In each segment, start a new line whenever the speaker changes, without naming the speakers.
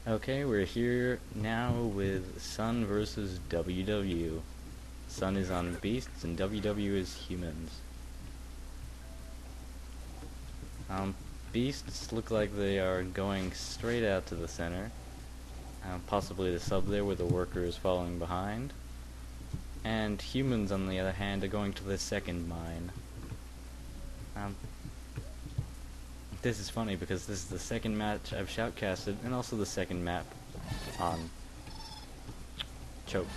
Okay, we're here now with Sun versus WW. Sun is on beasts and WW is humans. Beasts look like they are going straight out to the center. Possibly the sub there where the worker is following behind. And humans, on the other hand, are going to the second mine. This is funny because this is the second match I've shoutcasted and also the second map on Choke.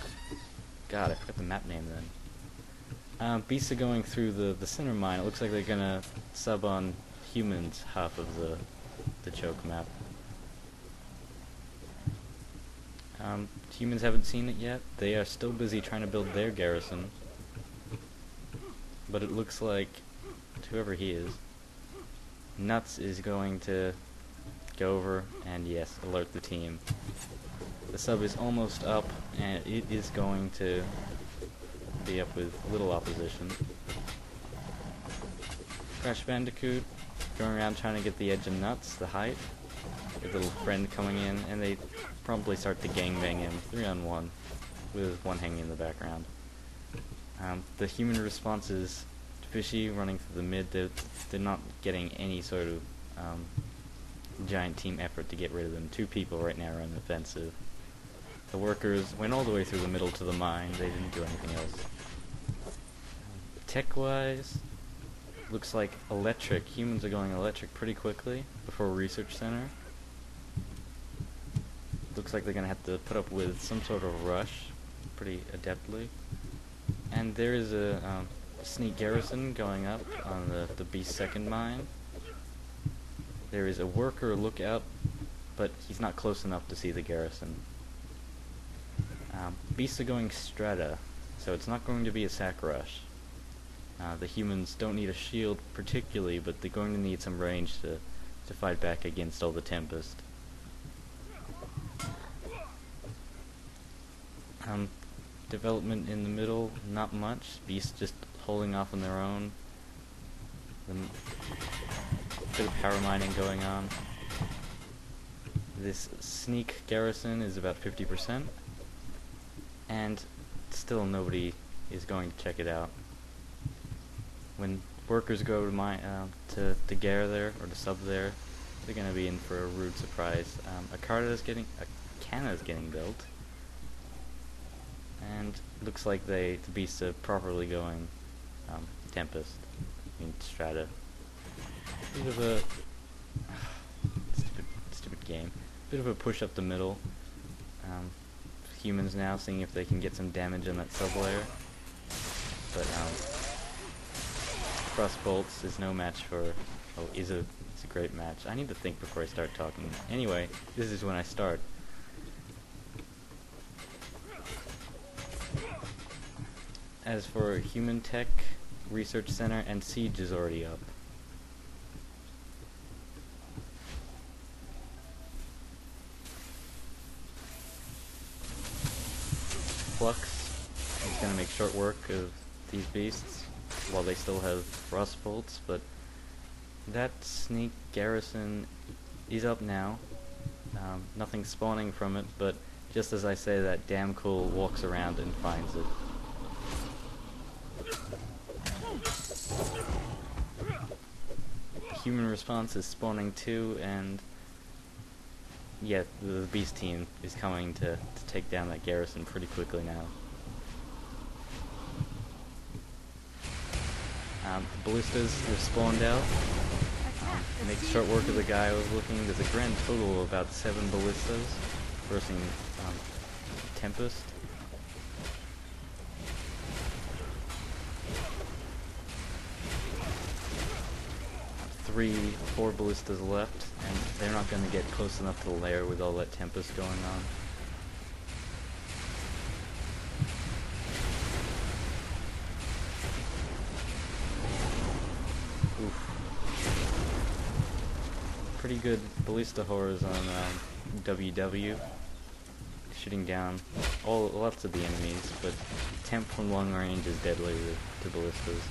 God, I forgot the map name then. Beasts are going through the center mine. It looks like they're gonna sub on humans half of the Choke map. Humans haven't seen it yet. They are still busy trying to build their garrison. But it looks like whoever he is, Nuts is going to go over and yes, alert the team. The sub is almost up and it is going to be up with little opposition. Crashbandicoot going around trying to get the edge of Nuts, the height. His little friend coming in and they promptly start to gangbang him 3-on-1 with one hanging in the background. The human response is Fishy running through the mid. They're not getting any sort of giant team effort to get rid of them. Two people right now are on the offensive. The workers went all the way through the middle to the mine. They didn't do anything else. Tech-wise, looks like electric. Humans are going electric pretty quickly before Research Center. Looks like they're going to have to put up with some sort of rush pretty adeptly. And there is a sneak garrison going up on the Beast second mine. There is a worker lookout, but he's not close enough to see the garrison. Beasts are going strata, so it's not going to be a sack rush. The humans don't need a shield particularly, but they're going to need some range to fight back against all the Tempest. Development in the middle, not much. Beasts just holding off on their own. Bit of power mining going on. This sneak garrison is about 50%, and still nobody is going to check it out. When workers go to to Gare there or to sub there, they're going to be in for a rude surprise. A canna is getting built. And looks like the beasts are properly going Tempest, Strata. Bit of a stupid game. Bit of a push up the middle. Humans now seeing if they can get some damage on that sub-layer. But Cross Bolts is no match for. Oh, it's a great match. I need to think before I start talking. Anyway, this is when I start. As for Human Tech, Research Center, and Siege is already up. Flux is going to make short work of these beasts while they still have Frost Bolts, but that sneak garrison is up now. Nothing spawning from it, but just as I say that, DamnCool walks around and finds it. Human response is spawning too, and yeah, the beast team is coming to take down that garrison pretty quickly now. The ballistas have spawned out. Makes short work of the guy I was looking. There's a grand total of about 7 ballistas versus Tempest. 3-4 ballistas left, and they're not going to get close enough to the lair with all that Tempest going on. Oof. Pretty good ballista horrors on WW, shooting down lots of the enemies, but Temp from long range is deadly to ballistas.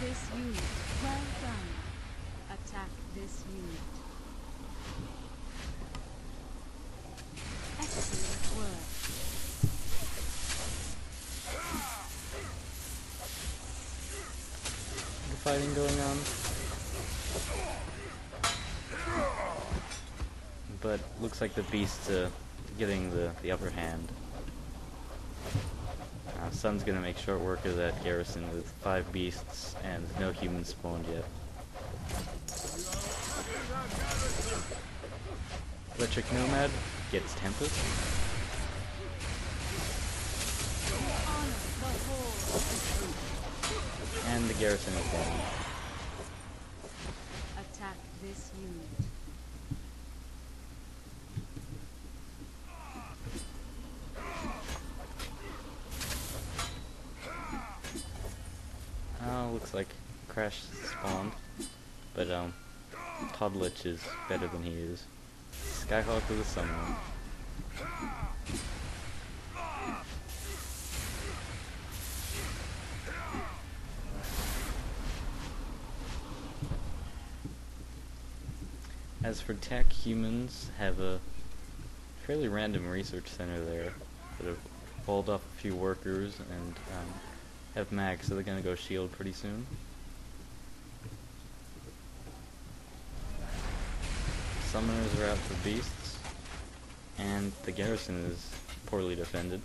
this unit. Well done. Attack this unit. Excellent work.
The fighting going on. But looks like the beast's getting the upper hand. Sun's gonna make short work of that garrison with 5 beasts and no humans spawned yet. Electric Nomad gets Tempest. And the garrison is down.
Attack this unit.
Looks like Crash spawned, but Todlich is better than he is. SkyHawk with a summon. As for tech, humans have a fairly random research center there that have walled off a few workers and have mags, so they're gonna go shield pretty soon. Summoners are out for beasts, and the garrison is poorly defended.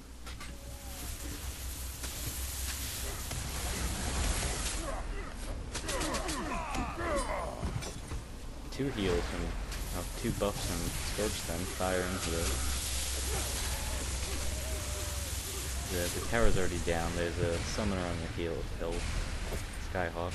Two heals from, 2 buffs from Scorch then, fire into the tower's already down. There's a summoner on the hill, SkyHawk.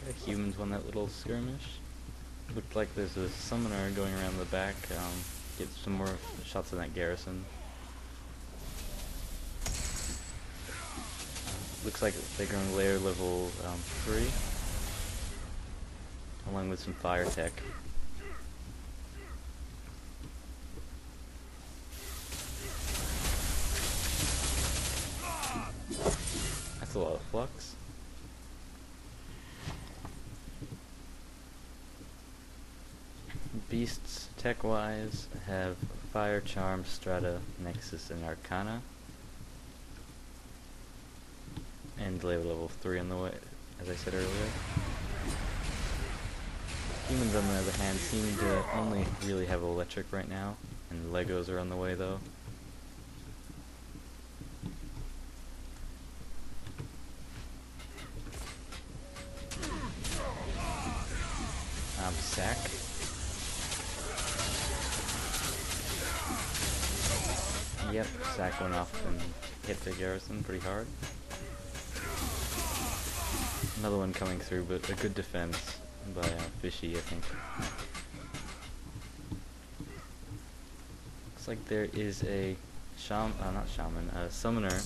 The humans won that little skirmish. Looked like there's a summoner going around the back, get some more shots on that garrison. Looks like they're going layer level 3, along with some fire tech. That's a lot of flux. Beasts, tech-wise, have Fire, Charm, Strata, Nexus, and Arcana. And level 3 on the way, as I said earlier. Humans, on the other hand, seem to only really have Electric right now, and Legos are on the way, though. Sack. Yep, Sack went off and hit the garrison pretty hard. Another one coming through, but a good defense by Fishy, I think. Looks like there is a summoner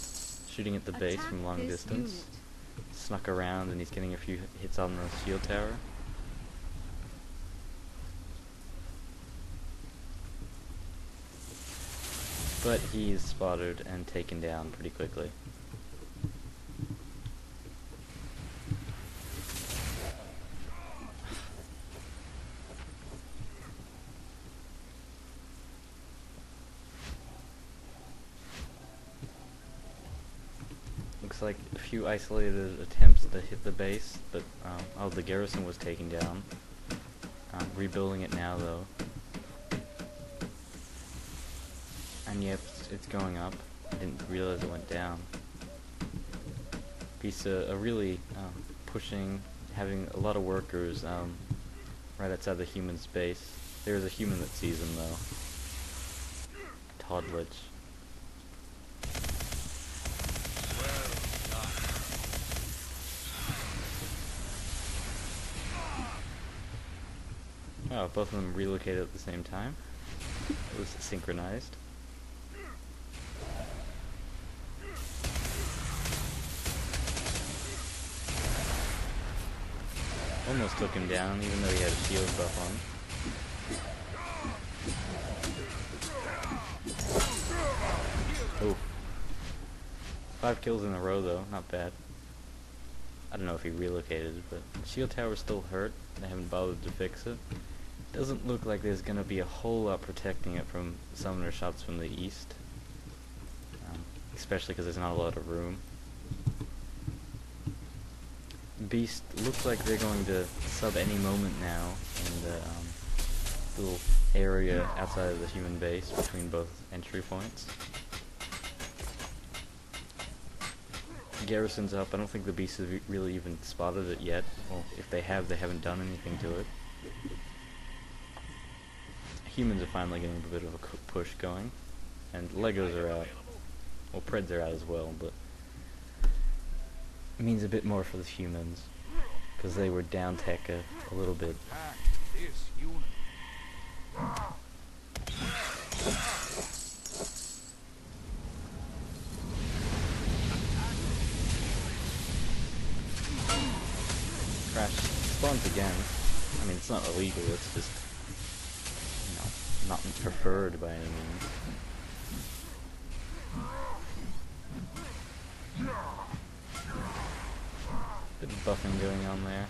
shooting at the base from long distance. Snuck around and he's getting a few hits on the shield tower. But he's spotted and taken down pretty quickly. Looks like a few isolated attempts to hit the base, but the garrison was taken down. Rebuilding it now, though. And yep, it's going up. I didn't realize it went down. He's really pushing, having a lot of workers right outside the human's base. There's a human that sees him, though. Todlich. Oh, both of them relocated at the same time. It was synchronized. Almost took him down, even though he had a shield buff on. Oh. 5 kills in a row though, not bad. I don't know if he relocated, but shield tower's still hurt. They haven't bothered to fix it. Doesn't look like there's gonna be a whole lot protecting it from summoner shots from the east. Especially because there's not a lot of room. Beast looks like they're going to sub any moment now in the little area outside of the human base between both entry points. Garrison's up. I don't think the Beast has really even spotted it yet. Well, if they have, they haven't done anything to it. Humans are finally getting a bit of a push going. And Legos are out. Well, Preds are out as well, but it means a bit more for the humans, because they were down tech a little bit. Crash spawns again. I mean, it's not illegal, it's just, you know, not preferred by any means. Bit of buffing going on there.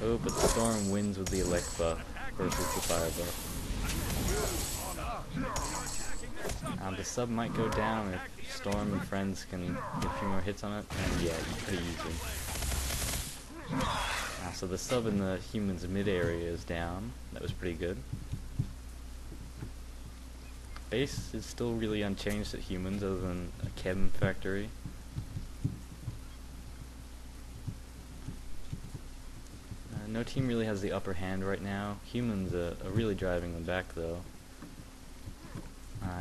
Oh, but Storm wins with the elect buff versus the fire buff. The sub might go down if Storm and friends can get a few more hits on it, and yeah, pretty easy. So the sub in the humans mid area is down. That was pretty good. Base is still really unchanged at humans, other than a chem factory. No team really has the upper hand right now. Humans are really driving them back, though.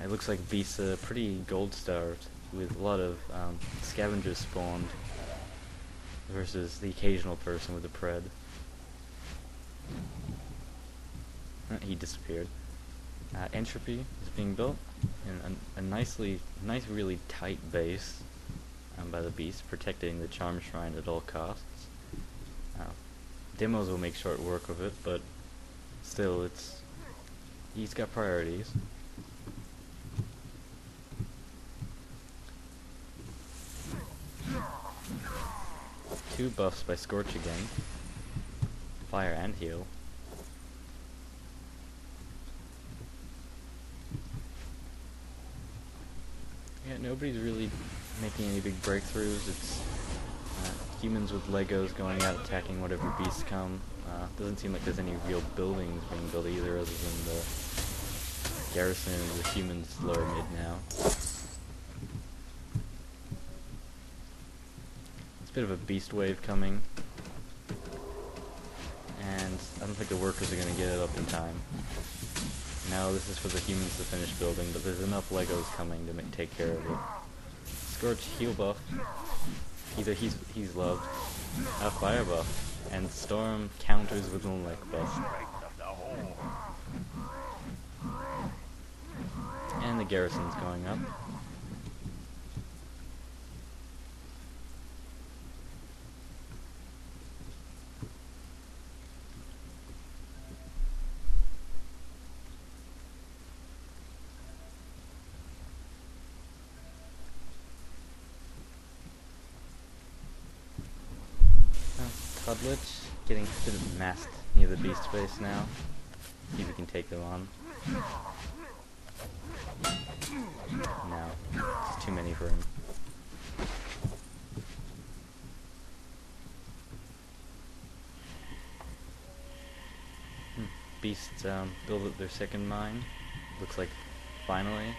It looks like Beast's pretty gold-starved, with a lot of scavengers spawned, versus the occasional person with a pred. He disappeared. Entropy is being built in a nice, really tight base by the Beast, protecting the Charm Shrine at all costs. Demos will make short work of it, but still, he's got priorities. Two buffs by Scorch again. Fire and heal. Yeah, nobody's really making any big breakthroughs. It's humans with Legos going out attacking whatever beasts come. Doesn't seem like there's any real buildings being built either, other than the garrison and the humans lower mid now. It's a bit of a beast wave coming, and I don't think the workers are going to get it up in time. Now this is for the humans to finish building, but there's enough Legos coming to take care of it. Scorch heal buff. Either he's loved. Fire buff. And Storm counters with an elect buff. And the garrison's going up. Todlich getting a bit of masked near the beast base now. See if we can take them on. No, it's too many for him. Beasts build up their second mine. Looks like finally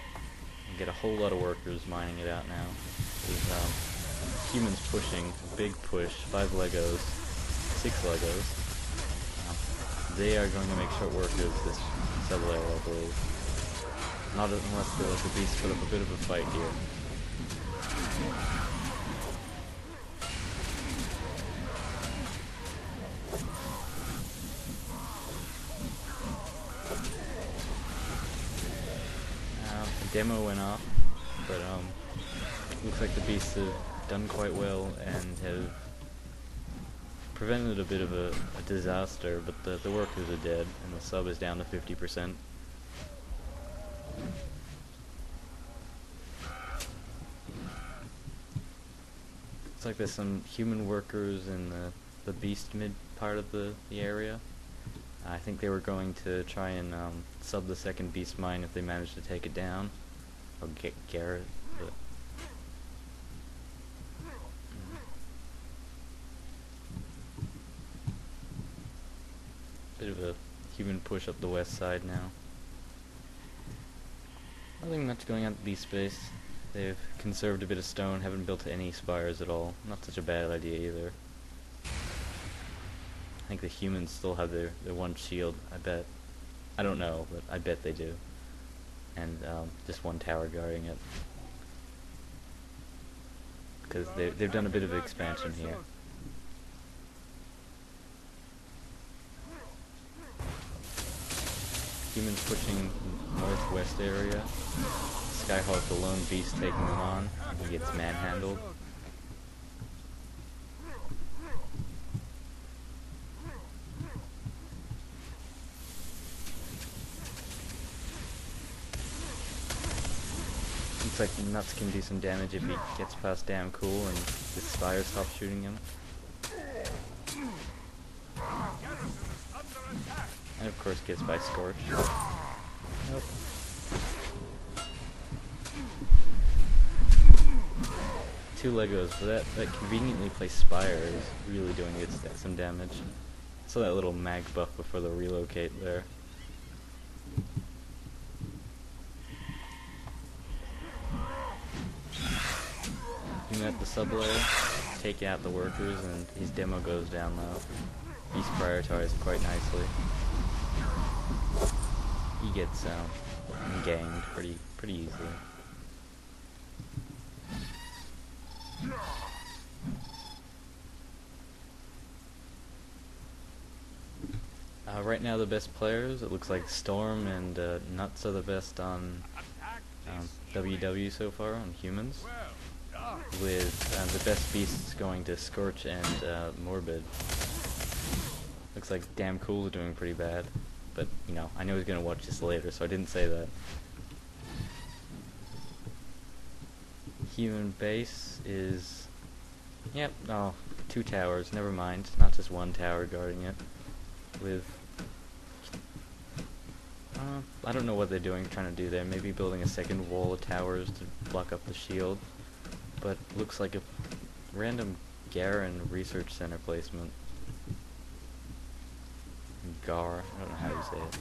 we get a whole lot of workers mining it out now. There's humans pushing, a big push, 5 Legos, 6 Legos. They are going to make short work of this sub-layer, I believe. Not unless the beasts put up a bit of a fight here. demo went off, but looks like the beasts have done quite well and have prevented a bit of a disaster, but the workers are dead and the sub is down to 50%. Looks like there's some human workers in the beast mid part of the area. I think they were going to try and sub the second beast mine if they managed to take it down. Or get Garrett. But bit of a human push up the west side now. Nothing much going on at beast base. They've conserved a bit of stone, haven't built any spires at all. Not such a bad idea either. I think the humans still have their one shield, I bet. I don't know, but I bet they do. And just one tower guarding it. Because they've done a bit of expansion here. Humans pushing northwest area. SkyHawk, the lone beast, taking them on. He gets manhandled. Looks like Nuts can do some damage if he gets past DamnCool and the Spire stops shooting him. And of course gets by Scorch. Nope. Two Legos, but that conveniently placed Spire is really doing some damage. So that little mag buff before the relocate there. You met the sub-layer, take out the workers, and his demo goes down low. He's prioritized quite nicely. He gets ganged pretty easily. Right now the best players, it looks like Storm and Nuts are the best on WW so far, on humans. With the best beasts going to Scorch and KidMorbiD. Looks like DamnCool is doing pretty bad, but you know, I know he's gonna watch this later, so I didn't say that. Human base is, yep, oh, 2 towers, never mind, not just 1 tower guarding it. With, I don't know what they're trying to do there, maybe building a second wall of towers to block up the shield. But looks like a random Garen Research Center placement. Gar, I don't know how you say it.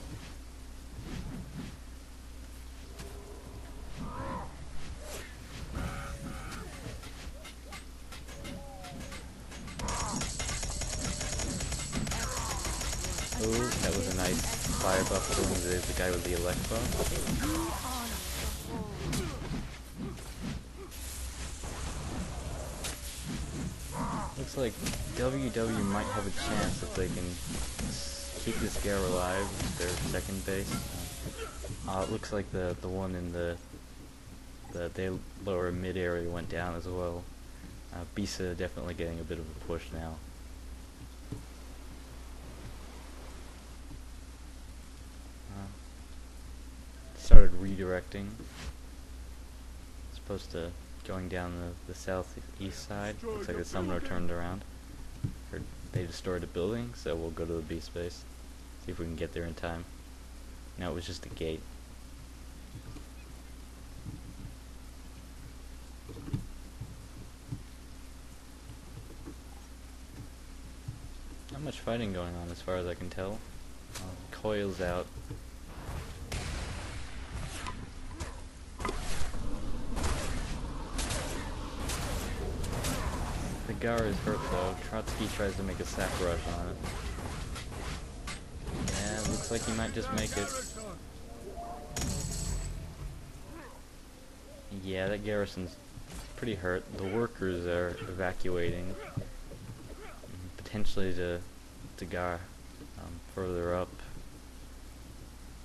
Oh, that was a nice fire buff killing the guy with the elect buff. Looks like WW might have a chance if they can keep this Gare alive with their second base. It looks like the one in the lower mid area went down as well. Bisa definitely getting a bit of a push now. Started redirecting. Supposed to going down the southeast side. Looks like the summoner turned around. Heard they destroyed a building, so we'll go to the beast base. See if we can get there in time. No, it was just a gate. Not much fighting going on as far as I can tell. Coil's out. The Gar is hurt though. Trotsky tries to make a sack rush on it. Yeah, looks like he might just make it. Yeah, that garrison's pretty hurt. The workers are evacuating. Potentially to Gar further up.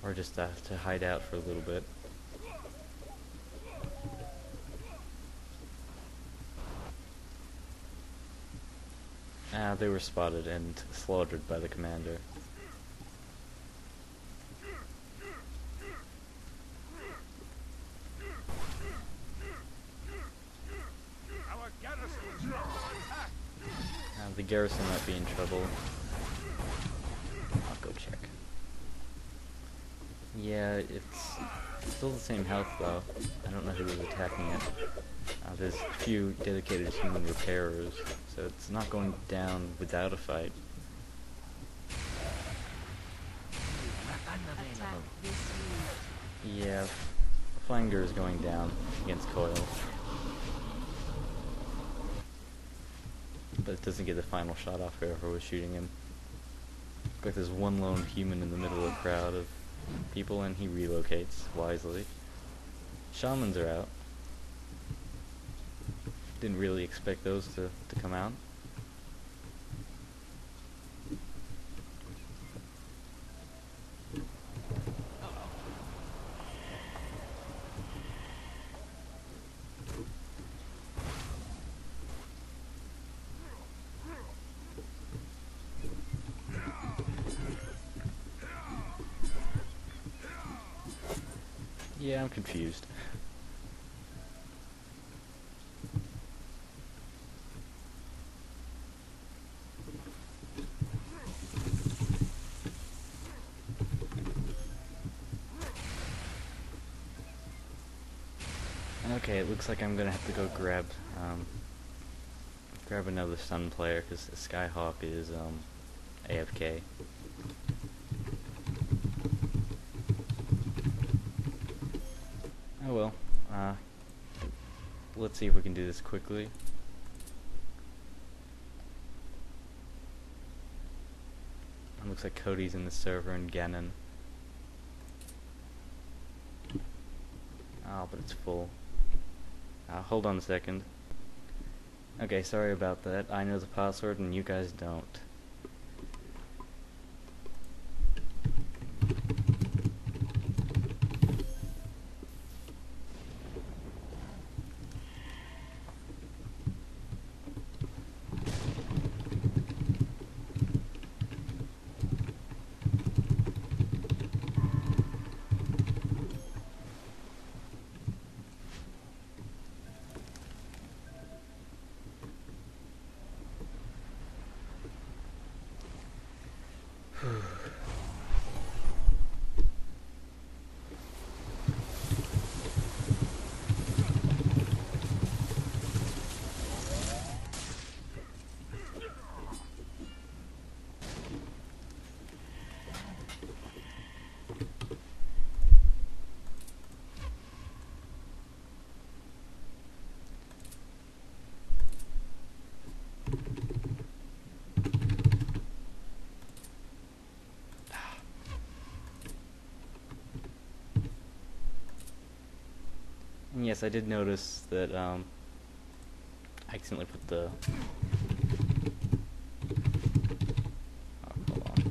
Or just to hide out for a little bit. They were spotted and slaughtered by the commander. The garrison might be in trouble. I'll go check. Yeah, it's still the same health though. I don't know who was attacking it. There's a few dedicated human repairers, so it's not going down without a fight.
Attack this unit.
Yeah, flanger is going down against coil. But it doesn't get the final shot off whoever was shooting him. Looks like there's one lone human in the middle of a crowd of people, and he relocates wisely. Shamans are out. Didn't really expect those to come out. Yeah, I'm confused. Okay, it looks like I'm gonna have to go grab another Sun player because SkyHawk is AFK. Oh well, let's see if we can do this quickly. It looks like Cody's in the server and Gannon. Oh, but it's full. Hold on a second. Okay, sorry about that. I know the password and you guys don't. And yes, I did notice that I accidentally put the... Oh, hold on.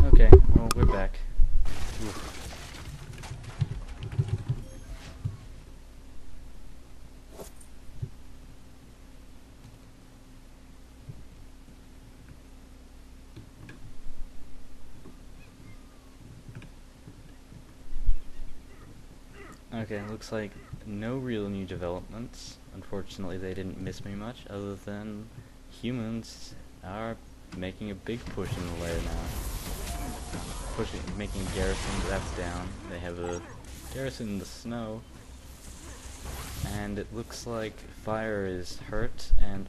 Okay, well, we're back. Oof. Okay, looks like no real new developments. Unfortunately, they didn't miss me much, other than humans are making a big push in the lair now. Making a garrison, that's down. They have a garrison in the snow. And it looks like fire is hurt, and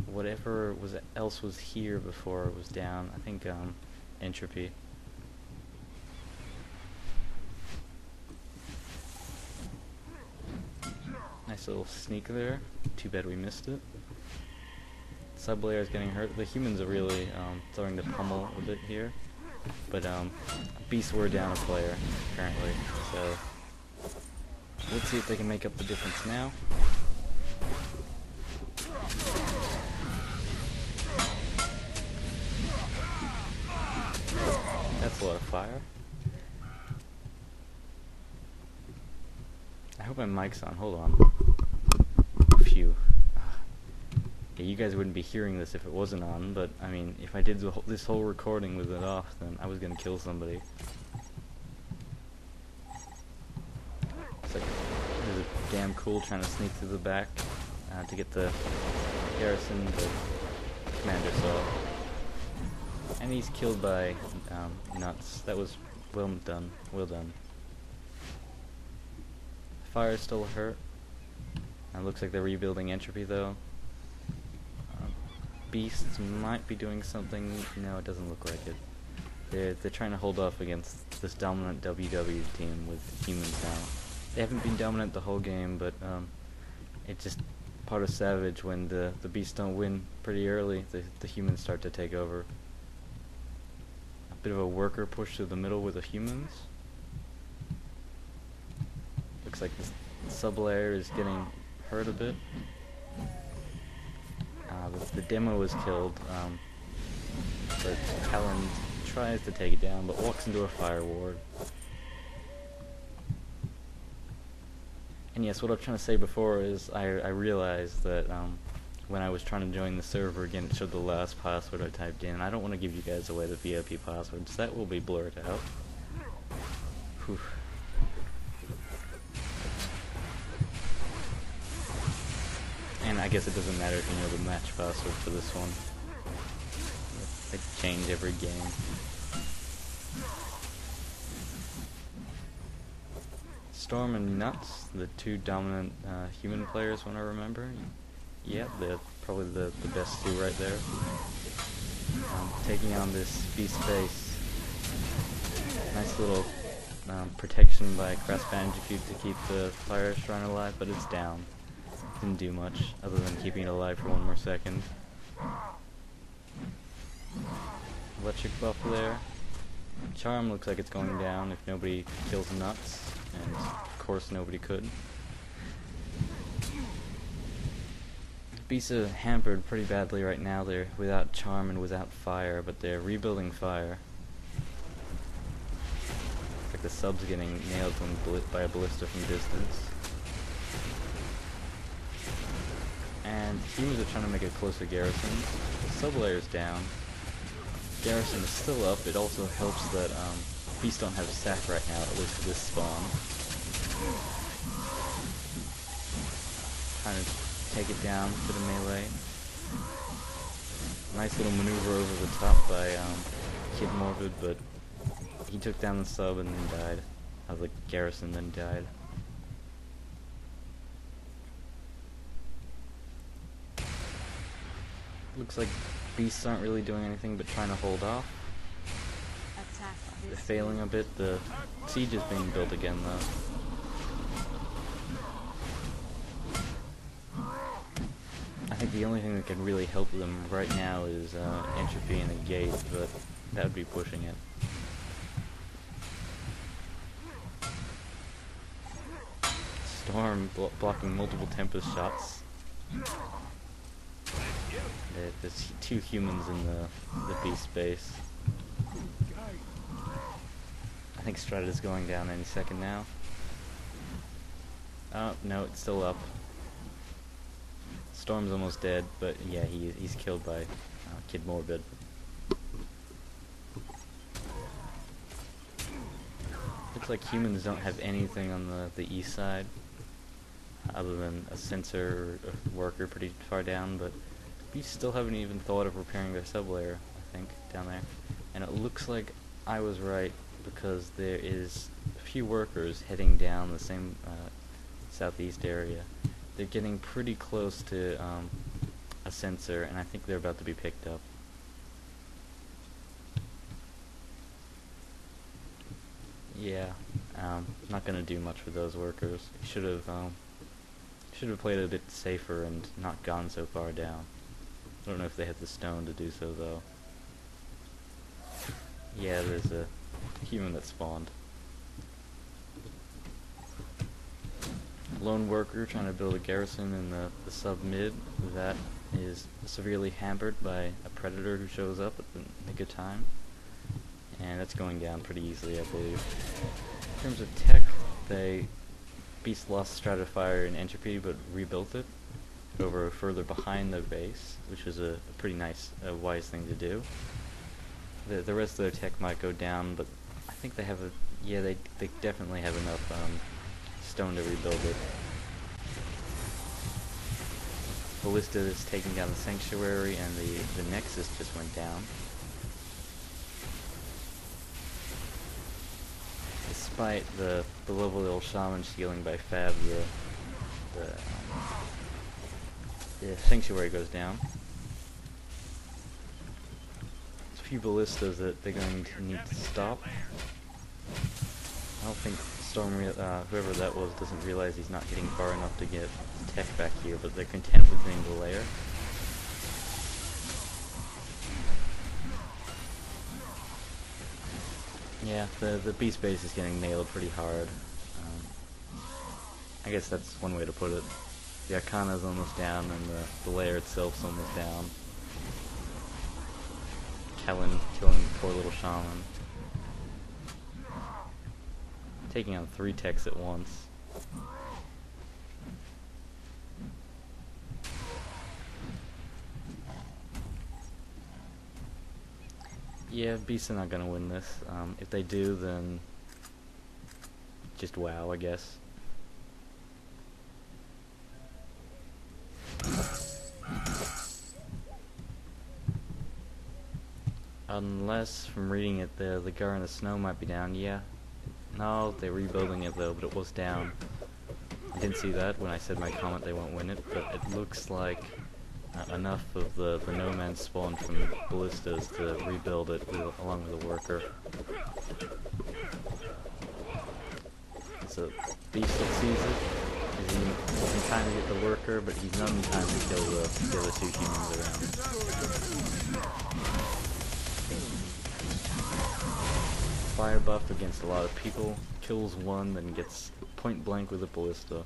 whatever else was here before was down. I think, entropy. Nice little sneak there. Too bad we missed it. Sub-layer is getting hurt. The humans are really throwing the pummel a bit here. But Beasts were down a player, apparently. So let's see if they can make up the difference now. awful lot of fire. I hope my mic's on. Hold on. Phew. Yeah, you guys wouldn't be hearing this if it wasn't on, but I mean, if I did this whole recording with it off, then I was gonna kill somebody. It's like there's a DamnCool trying to sneak through the back to get the garrison, but commander saw. And he's killed by nuts. That was well done. Well done. Fire still hurt. Looks like they're rebuilding entropy though. Beasts might be doing something. No, it doesn't look like it. They're trying to hold off against this dominant WW team with humans now. They haven't been dominant the whole game, but it's just part of Savage. When the beasts don't win pretty early, the humans start to take over. A bit of a worker push to the middle with the humans. Looks like the sub-layer is getting hurt a bit. The demo was killed, but Kalin tries to take it down, but walks into a fire ward. And yes, what I was trying to say before is I realized that when I was trying to join the server again, it showed the last password I typed in. I don't want to give you guys away the VIP passwords. That will be blurred out. Whew. And I guess it doesn't matter if you know the match password for this one. They change every game. Storm and Nuts, the two dominant human players, when I remember. Yeah, they're probably the best two right there. Taking on this beast base. Nice little protection by Crashbandicoot to keep the fire shrine alive, but it's down. Didn't do much other than keeping it alive for one more second. Electric buff there. Charm looks like it's going down if nobody kills Nuts, and of course nobody could. Beasts are hampered pretty badly right now. They're without charm and without fire, but they're rebuilding fire. It's like the sub's getting nailed by a ballista from distance. And humans are trying to make a closer garrison. The sub-layer's down. Garrison is still up. It also helps that beasts don't have sack right now, at least for this spawn. Trying to take it down for the melee. Nice little maneuver over the top by KidMorbiD, but he took down the sub and then died. The garrison then died. Looks like beasts aren't really doing anything but trying to hold off. They're failing a bit. The siege is being built again though. I think the only thing that can really help them right now is entropy and a gate, but that would be pushing it. Storm blocking multiple Tempest shots. There's two humans in the beast base. I think Strata's going down any second now. Oh, no, it's still up. Storm's almost dead, but yeah, he's killed by KidMorbiD. Looks like humans don't have anything on the east side, other than a sensor worker pretty far down, but we still haven't even thought of repairing their sub-layer, I think, down there. And it looks like I was right, because there is a few workers heading down the same southeast area. They're getting pretty close to a sensor, and I think they're about to be picked up. Yeah, not gonna do much with those workers. Should have played a bit safer and not gone so far down. I don't know if they had the stone to do so though. Yeah, there's a human that spawned. Lone worker trying to build a garrison in the sub-mid. That is severely hampered by a predator who shows up at the nick of time. and that's going down pretty easily, I believe. In terms of tech, Beast lost Stratifier and Entropy, but rebuilt it over further behind the base, which was a pretty nice, wise thing to do. The rest of their tech might go down, but I think they have they definitely have enough stone to rebuild it. Ballista is taking down the Sanctuary, and the Nexus just went down. Despite the lovely little Shaman stealing by Fab, the Sanctuary goes down. There's a few Ballistas that they're going to need to stop. I don't think Storm, whoever that was, doesn't realize he's not getting far enough to get tech back here, but they're content with getting the lair. Yeah, the beast base is getting nailed pretty hard. I guess that's one way to put it. The Arcana's almost down, and the lair itself's almost down. Kalin killing the poor little Shaman. Taking on 3 techs at once. Yeah, Beasts are not gonna win this. If they do, then just wow, I guess. Unless, from reading it, the Gar in the Snow might be down. Yeah. No, they're rebuilding it though, but it was down. I didn't see that when I said my comment they won't win it, but it looks like enough of the no-man spawn from Ballistas to rebuild it along with a worker. So Beast sees it. He's in time to get the worker, but he's not in time to kill the other 2 humans around. Fire buff against a lot of people, kills 1, then gets point blank with a ballista.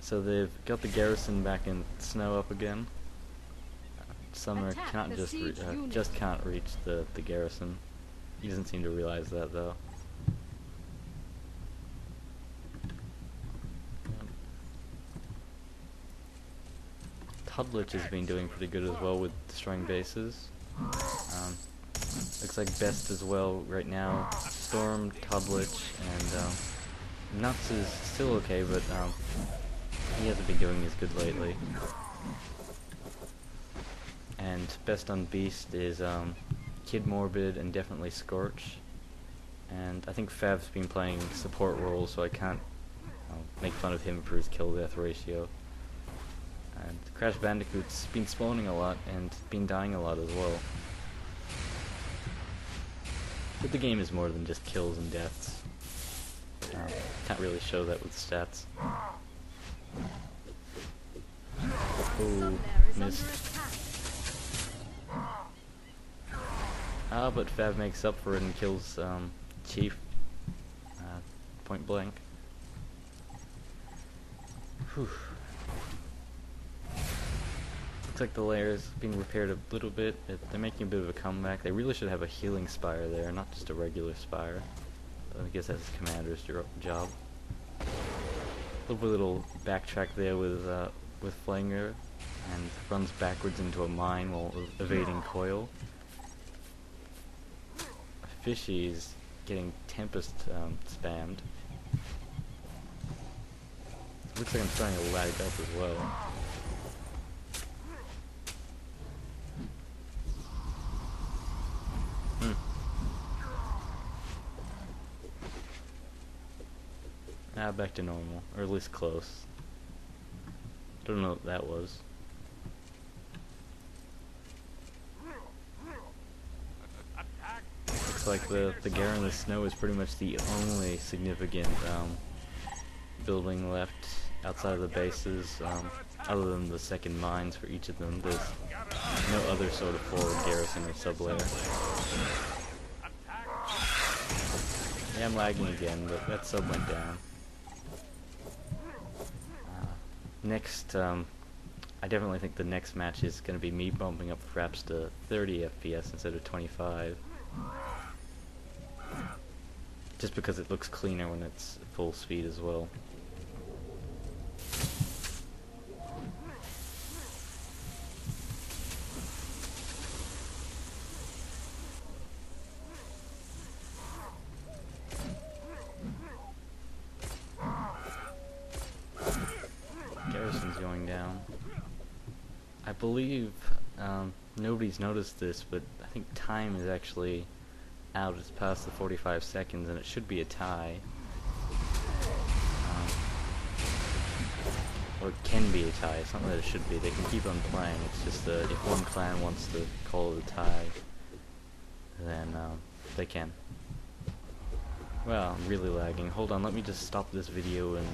So they've got the garrison back in snow up again. Summer can't just can't reach the garrison. He doesn't seem to realize that though. Todlich has been doing pretty good as well with destroying bases. Looks like best as well right now. Storm, Todlich, and Nuts is still okay, but he hasn't been doing as good lately. And best on Beast is KidMorbiD and definitely Scorch. And I think Fav's been playing support roles, so I can't make fun of him for his kill-death ratio. And Crashbandicoot's been spawning a lot and been dying a lot as well. But the game is more than just kills and deaths. Can't really show that with stats. Oh, missed. But Fav makes up for it and kills Chief point blank. Whew. Looks like the lair's being repaired a little bit. They're making a bit of a comeback. They really should have a healing spire there, not just a regular spire. But I guess that's commander's job. Little backtrack there with flanger, and runs backwards into a mine while evading coil. Fishy's getting Tempest spammed. Looks like I'm starting to lag up as well. Back to normal, or at least close. Don't know what that was. Looks like the Gar in the Snow is pretty much the only significant building left outside of the bases, other than the second mines for each of them. There's no other sort of forward garrison or sub-layer. Yeah, I'm lagging again, but that sub went down. Next I definitely think the next match is going to be me bumping up perhaps to 30 FPS instead of 25. Just because it looks cleaner when it's full speed as well. Garrison's going down. I believe nobody's noticed this, but I think time is actually out. It's past the 45 seconds, and it should be a tie. Or it can be a tie. It's not that it should be. They can keep on playing. It's just that if one clan wants to call it a tie, then they can. Well, I'm really lagging. Hold on, let me just stop this video and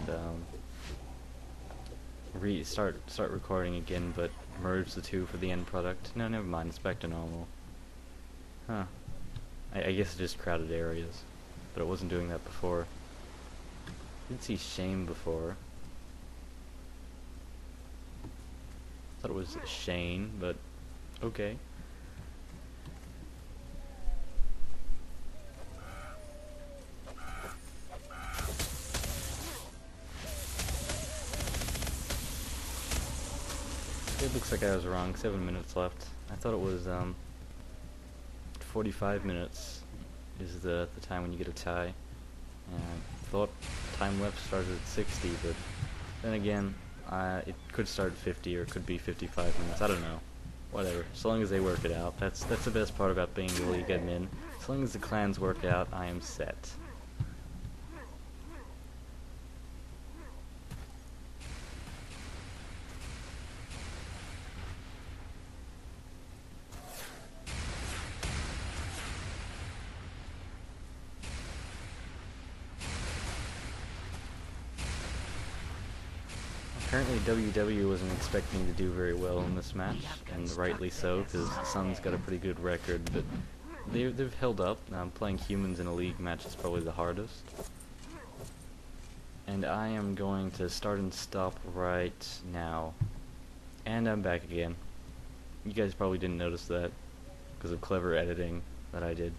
start recording again, but merge the two for the end product. No, never mind. It's back to normal. Huh. I guess it just crowded areas, but it wasn't doing that before. Didn't see Shame before. Thought it was Shane, but okay. It looks like I was wrong. 7 minutes left. I thought it was 45 minutes is the time when you get a tie. And I thought time left started at 60, but then again, it could start at 50 or it could be 55 minutes. I don't know. Whatever. As long as they work it out. That's the best part about being the league admin. As long as the clans work out, I am set. Apparently WW wasn't expecting to do very well in this match, and rightly so, because Sun's got a pretty good record, but they've held up. Playing humans in a league match is probably the hardest. And I am going to start and stop right now. And I'm back again. You guys probably didn't notice that, because of clever editing that I did.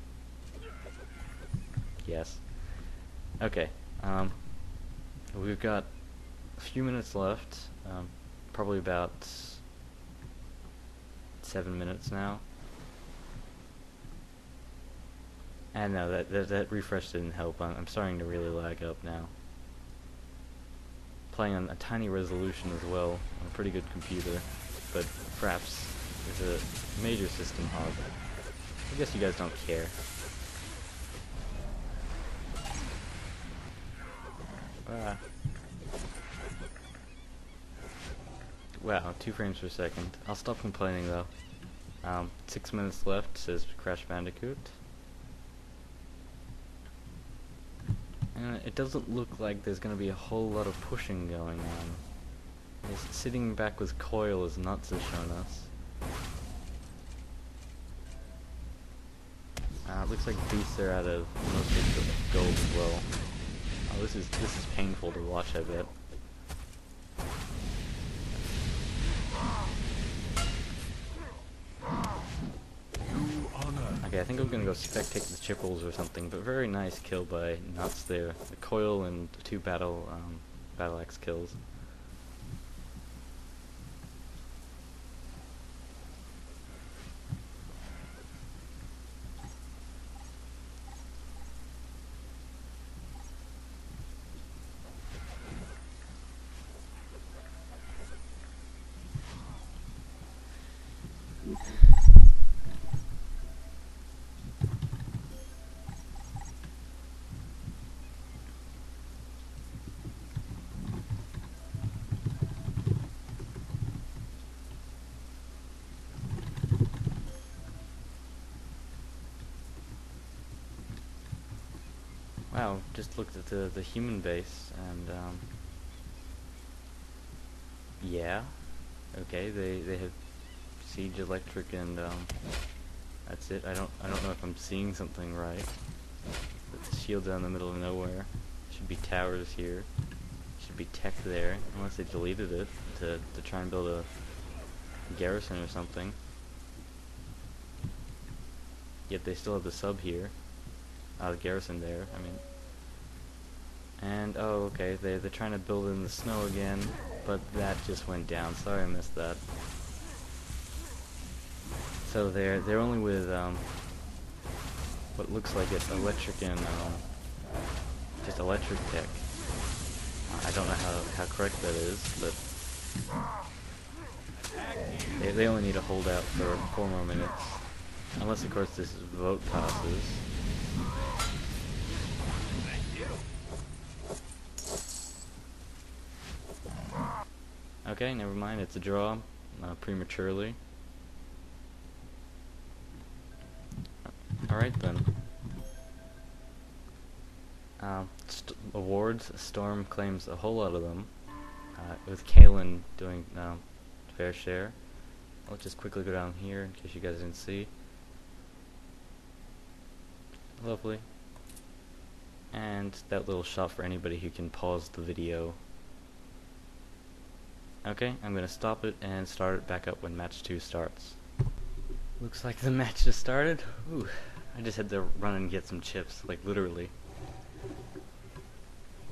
Yes. Okay, we've got a few minutes left, probably about 7 minutes now. And no, that refresh didn't help. I'm starting to really lag up now. Playing on a tiny resolution as well, on a pretty good computer, but Fraps is a major system hog. I guess you guys don't care. Wow, 2 frames per second. I'll stop complaining though. 6 minutes left, says Crashbandicoot. And it doesn't look like there's going to be a whole lot of pushing going on. Sitting back with Coil is nuts has shown us. It looks like Beasts are out of most of the gold as well. Oh, this is painful to watch, I bet. Okay, I think I'm gonna go spectate the Chipples or something, but very nice kill by Nuts there. The Coil and 2 battle axe kills. Wow, just looked at the human base, and yeah, okay, they have Siege Electric, and that's it. I don't know if I'm seeing something right. The shield's out in the middle of nowhere. Should be towers here. Should be tech there, unless they deleted it to try and build a garrison or something. Yet they still have the sub here. The garrison there, I mean. And, oh, okay, they're trying to build in the snow again, but that just went down. Sorry I missed that. So they're only with, what looks like it's electric and, just electric tech. I don't know how correct that is, but they only need to hold out for 4 more minutes. Unless, of course, this vote passes. Okay, never mind, it's a draw, prematurely. Alright then. Awards, Storm claims a whole lot of them, with Kalin doing fair share. I'll just quickly go down here in case you guys didn't see. Lovely. And that little shot for anybody who can pause the video. Okay, I'm gonna stop it and start it back up when match 2 starts. Looks like the match just started. Ooh, I just had to run and get some chips, like literally.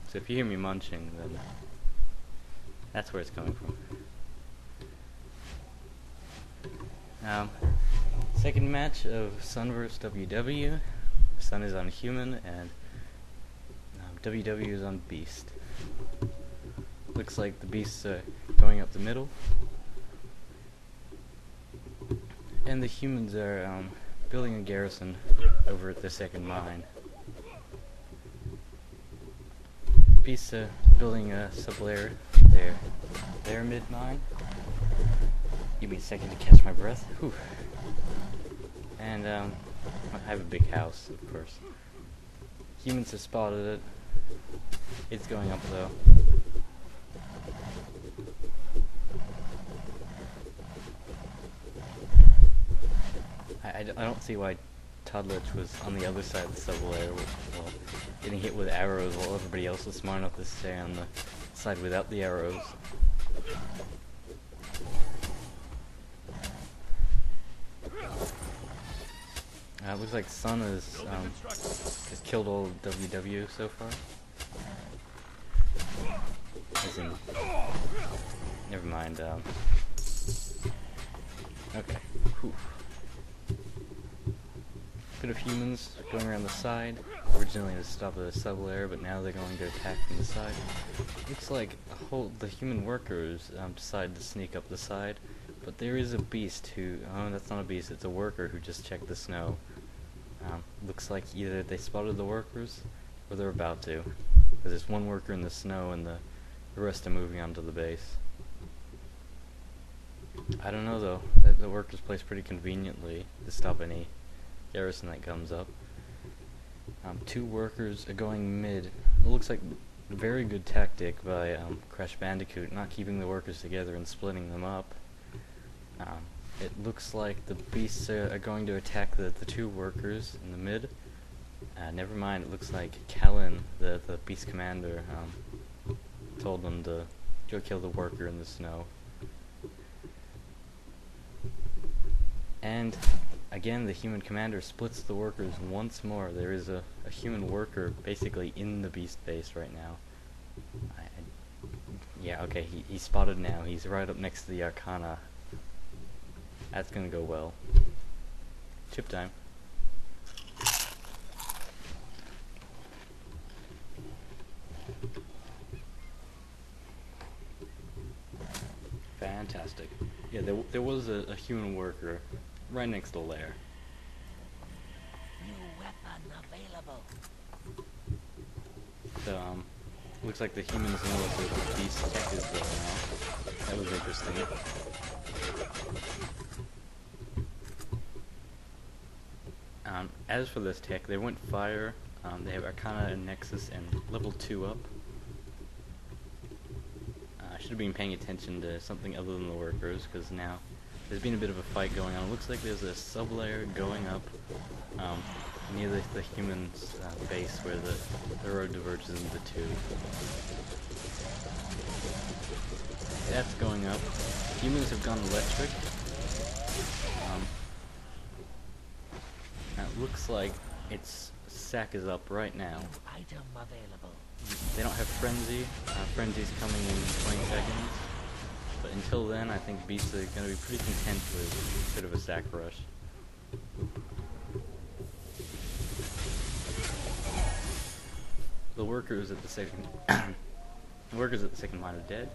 So if you hear me munching, then that's where it's coming from. Second match of Sun vs WW. Sun is on Human and WW is on Beast. Looks like the Beast's going up the middle, and the Humans are building a garrison over at the second mine. Beast's building a sub-layer their mid mine. Give me a second to catch my breath. Whew. And I have a big house, of course. Humans have spotted it. It's going up though. I don't see why Todlich was on the other side of the sub-layer, well, getting hit with arrows while everybody else was smart enough to stay on the side without the arrows. Looks like Sun has killed all WW so far. As in, never mind. Okay. Whew. Bit of Humans going around the side. Originally to stop the sub-layer, but now they're going to attack from the side. Looks like the human workers decided to sneak up the side, but there is a beast who, oh, that's not a beast, it's a worker who just checked the snow. Looks like either they spotted the workers, or they're about to. Because there's one worker in the snow and the rest are moving onto the base. I don't know though, the workers placed pretty conveniently to stop any garrison that comes up. 2 workers are going mid. It looks like a very good tactic by Crashbandicoot, not keeping the workers together and splitting them up. It looks like the beasts are going to attack the 2 workers in the mid. Never mind, it looks like Kalin, the beast commander, told them to go kill the worker in the snow. And again, the human commander splits the workers once more. There is a human worker basically in the beast base right now. Yeah, okay, he's spotted now. He's right up next to the Arcana. That's gonna go well. Chip time. Fantastic. Yeah, there was a human worker right next to the lair.
New weapon available.
So, looks like the humans know what the beast tech is though now. That was interesting. As for this tech, they went fire. They have Arcana and Nexus and level 2 up. I should have been paying attention to something other than the workers, because now there's been a bit of a fight going on. It looks like there's a sub-layer going up near the humans' base where the road diverges into 2. That's going up. Humans have gone electric. Now it looks like its sack is up right now.
Item available.
They don't have Frenzy. Frenzy's coming in 20 seconds. But until then, I think Beasts are going to be pretty content with a bit of a sack rush. The workers at the second mine are dead.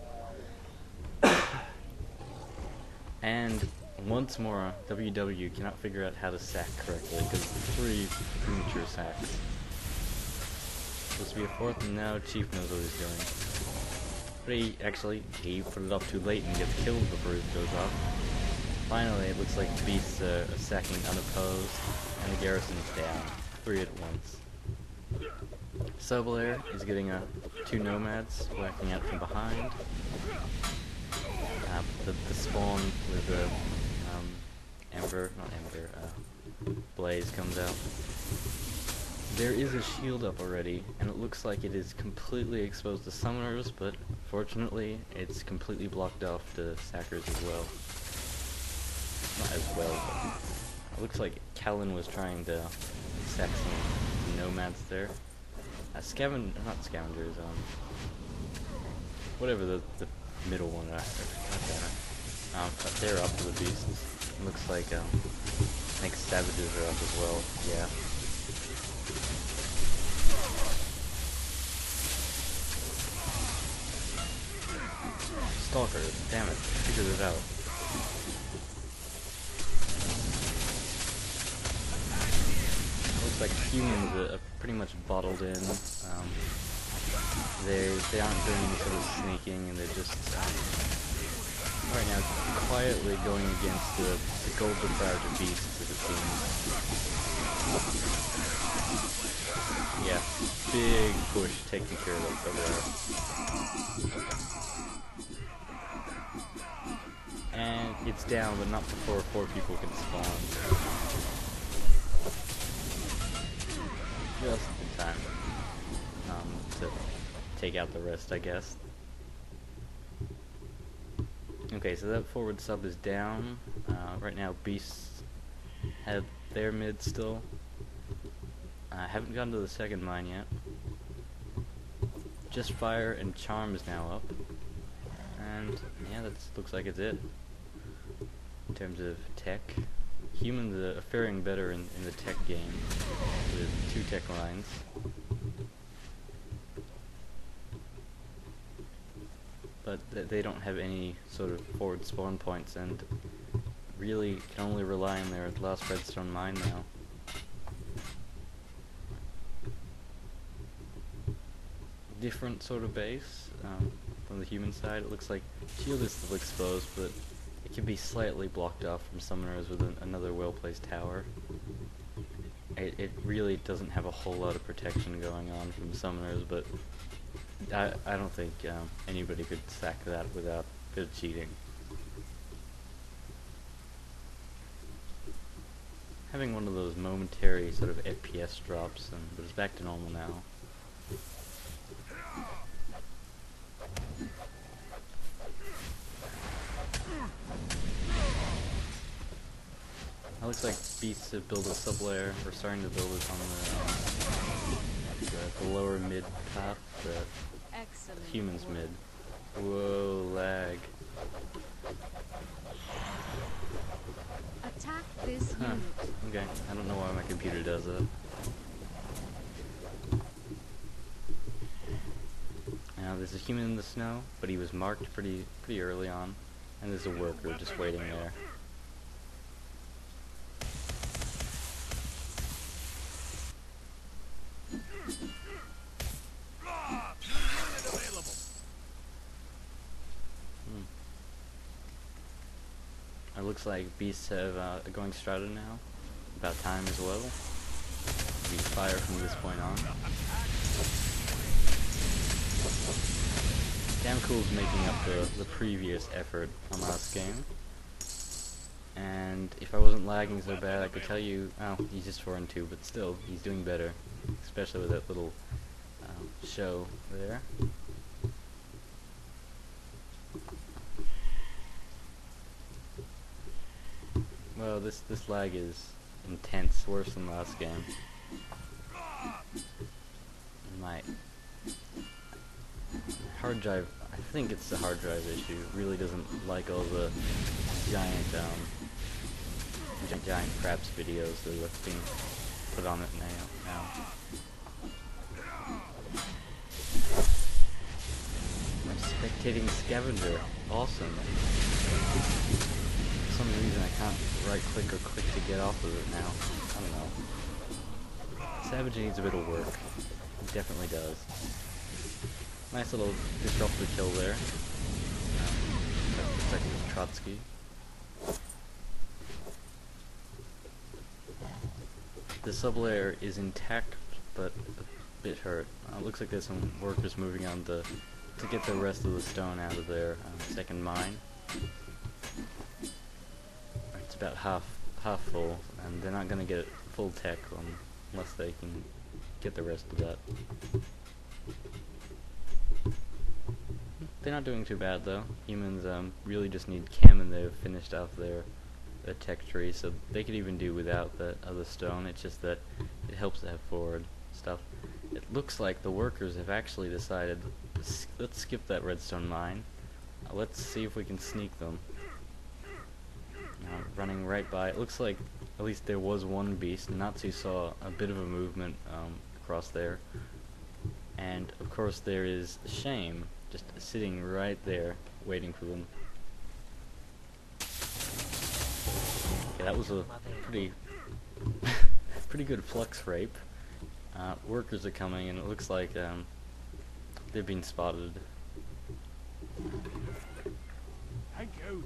And once more, WW cannot figure out how to sack correctly because 3 premature sacks. Supposed to be a 4th, and now Chief knows what he's doing. But he put it off too late and gets killed before it goes off. Finally, it looks like the Beasts are sacking unopposed, and the garrison's down. 3 at once. Sublair is getting 2 nomads whacking out from behind. The spawn with the Blaze comes out. There is a shield up already, and it looks like it is completely exposed to summoners, but fortunately it's completely blocked off to sackers as well. Not as well, but it looks like Kalin was trying to sack some nomads there. Not scavengers, whatever the middle one, they're up to the beasts. It looks like, I think savages are up as well, yeah. Stalker, damn it, figured it out. Looks like humans are pretty much bottled in. They aren't doing any sort of sneaking, and they're just right now quietly going against the gold deprived beasts, as it seems. Yeah, big push taking care of that somewhere. And it's down, but not before 4 people can spawn. Just in time to take out the rest, I guess. Okay, so that forward sub is down. Right now, Beasts have their mid still. I haven't gotten to the second mine yet. Just Fire and Charm is now up. And yeah, that looks like it's it. In terms of tech. Humans are faring better in the tech game with 2 tech lines. But they don't have any sort of forward spawn points, and really can only rely on their last redstone mine now. Different sort of base from the human side. It looks like shield is still exposed, but it can be slightly blocked off from summoners with another well-placed tower. It really doesn't have a whole lot of protection going on from summoners, but I don't think anybody could sack that without a bit of cheating. Having one of those momentary sort of FPS drops, but it's back to normal now. It looks like Beasts have built a sub-layer. We're starting to build it on the lower mid path, the humans mid. Whoa, lag.
Attack this unit.
Okay, I don't know why my computer does that. Now there's a human in the snow, but he was marked pretty early on, and there's a worker just waiting there. It looks like Beasts have going strata now. About time as well. We fire from this point on. DamnCool's making up the previous effort on last game. And if I wasn't lagging so bad, I could tell you, oh, he's just 4-2, but still, he's doing better. Especially with that little show there. Oh, this lag is intense, worse than last game. My hard drive, I think it's the hard drive issue, really doesn't like all the giant craps videos that are being put on it now. I'm spectating Scavenger. Awesome. For some reason I can't right click or click to get off of it now. I don't know. Savage needs a bit of work. It definitely does. Nice little disruptor kill there. Looks like it was Trotsky. The sublayer is intact, but a bit hurt. Looks like there's some workers moving on to get the rest of the stone out of their second mine. It's about half full, and they're not going to get full tech unless they can get the rest of that. They're not doing too bad though. Humans really just need chem, and they've finished off their tech tree, so they could even do without that other stone. It's just that it helps to have forward stuff. It looks like the workers have actually decided, let's skip that redstone mine. Let's see if we can sneak them. Running right by. It looks like at least there was one beast. Natsu saw a bit of a movement across there. And of course there is Shame just sitting right there waiting for them. Okay, that was a pretty good flux rape. Workers are coming, and it looks like they've been spotted.
Thank you.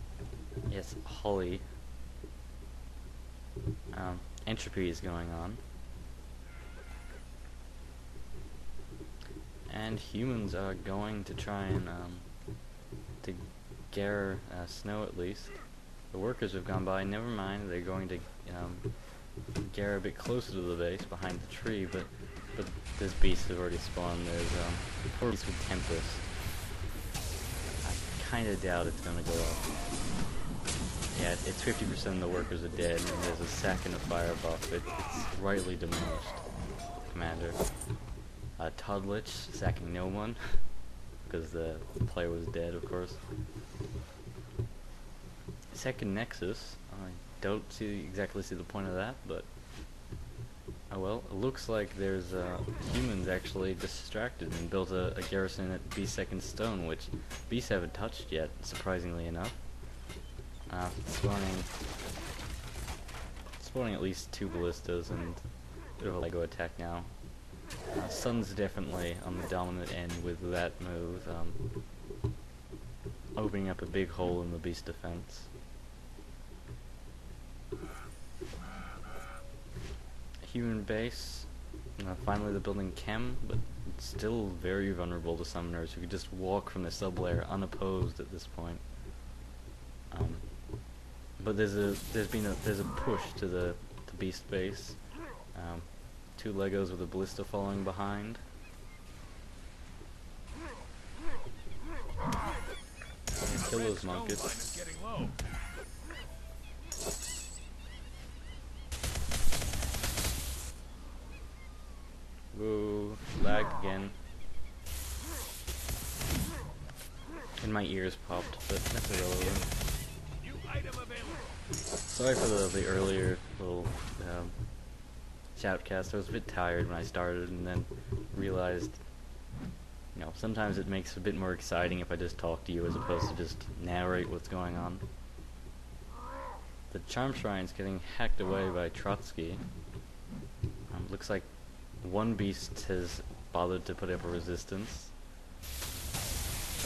Yes, Holly. Entropy is going on. And humans are going to try and to gather snow at least. The workers have gone by, never mind, they're going to gather a bit closer to the base behind the tree, but this beast has already spawned. There's poor beast with Tempest. I kinda doubt it's gonna go up. Yeah, it's 50% of the workers are dead, and there's a sack and a fire buff. It's rightly diminished, Commander. Todlich sacking no one, because the player was dead, of course. Second Nexus, I don't exactly see the point of that, but oh well. It looks like there's humans actually distracted and built a garrison at Beast Second Stone, which Beasts haven't touched yet, surprisingly enough. Spawning at least 2 ballistas and a bit of a Lego attack now. Sun's definitely on the dominant end with that move, opening up a big hole in the beast defense. Human base, finally they're building chem, but it's still very vulnerable to summoners who could just walk from the sublayer unopposed at this point. But there's a push to the beast base. 2 Legos with a ballista following behind. Kill those monkeys. Whoa, lag again. And my ears popped, but that's irrelevant. Sorry for the earlier little Shoutcaster. I was a bit tired when I started, and then realized, you know, sometimes it makes it a bit more exciting if I just talk to you as opposed to just narrate what's going on. The Charm Shrine's getting hacked away by Trotsky. Looks like one beast has bothered to put up a resistance.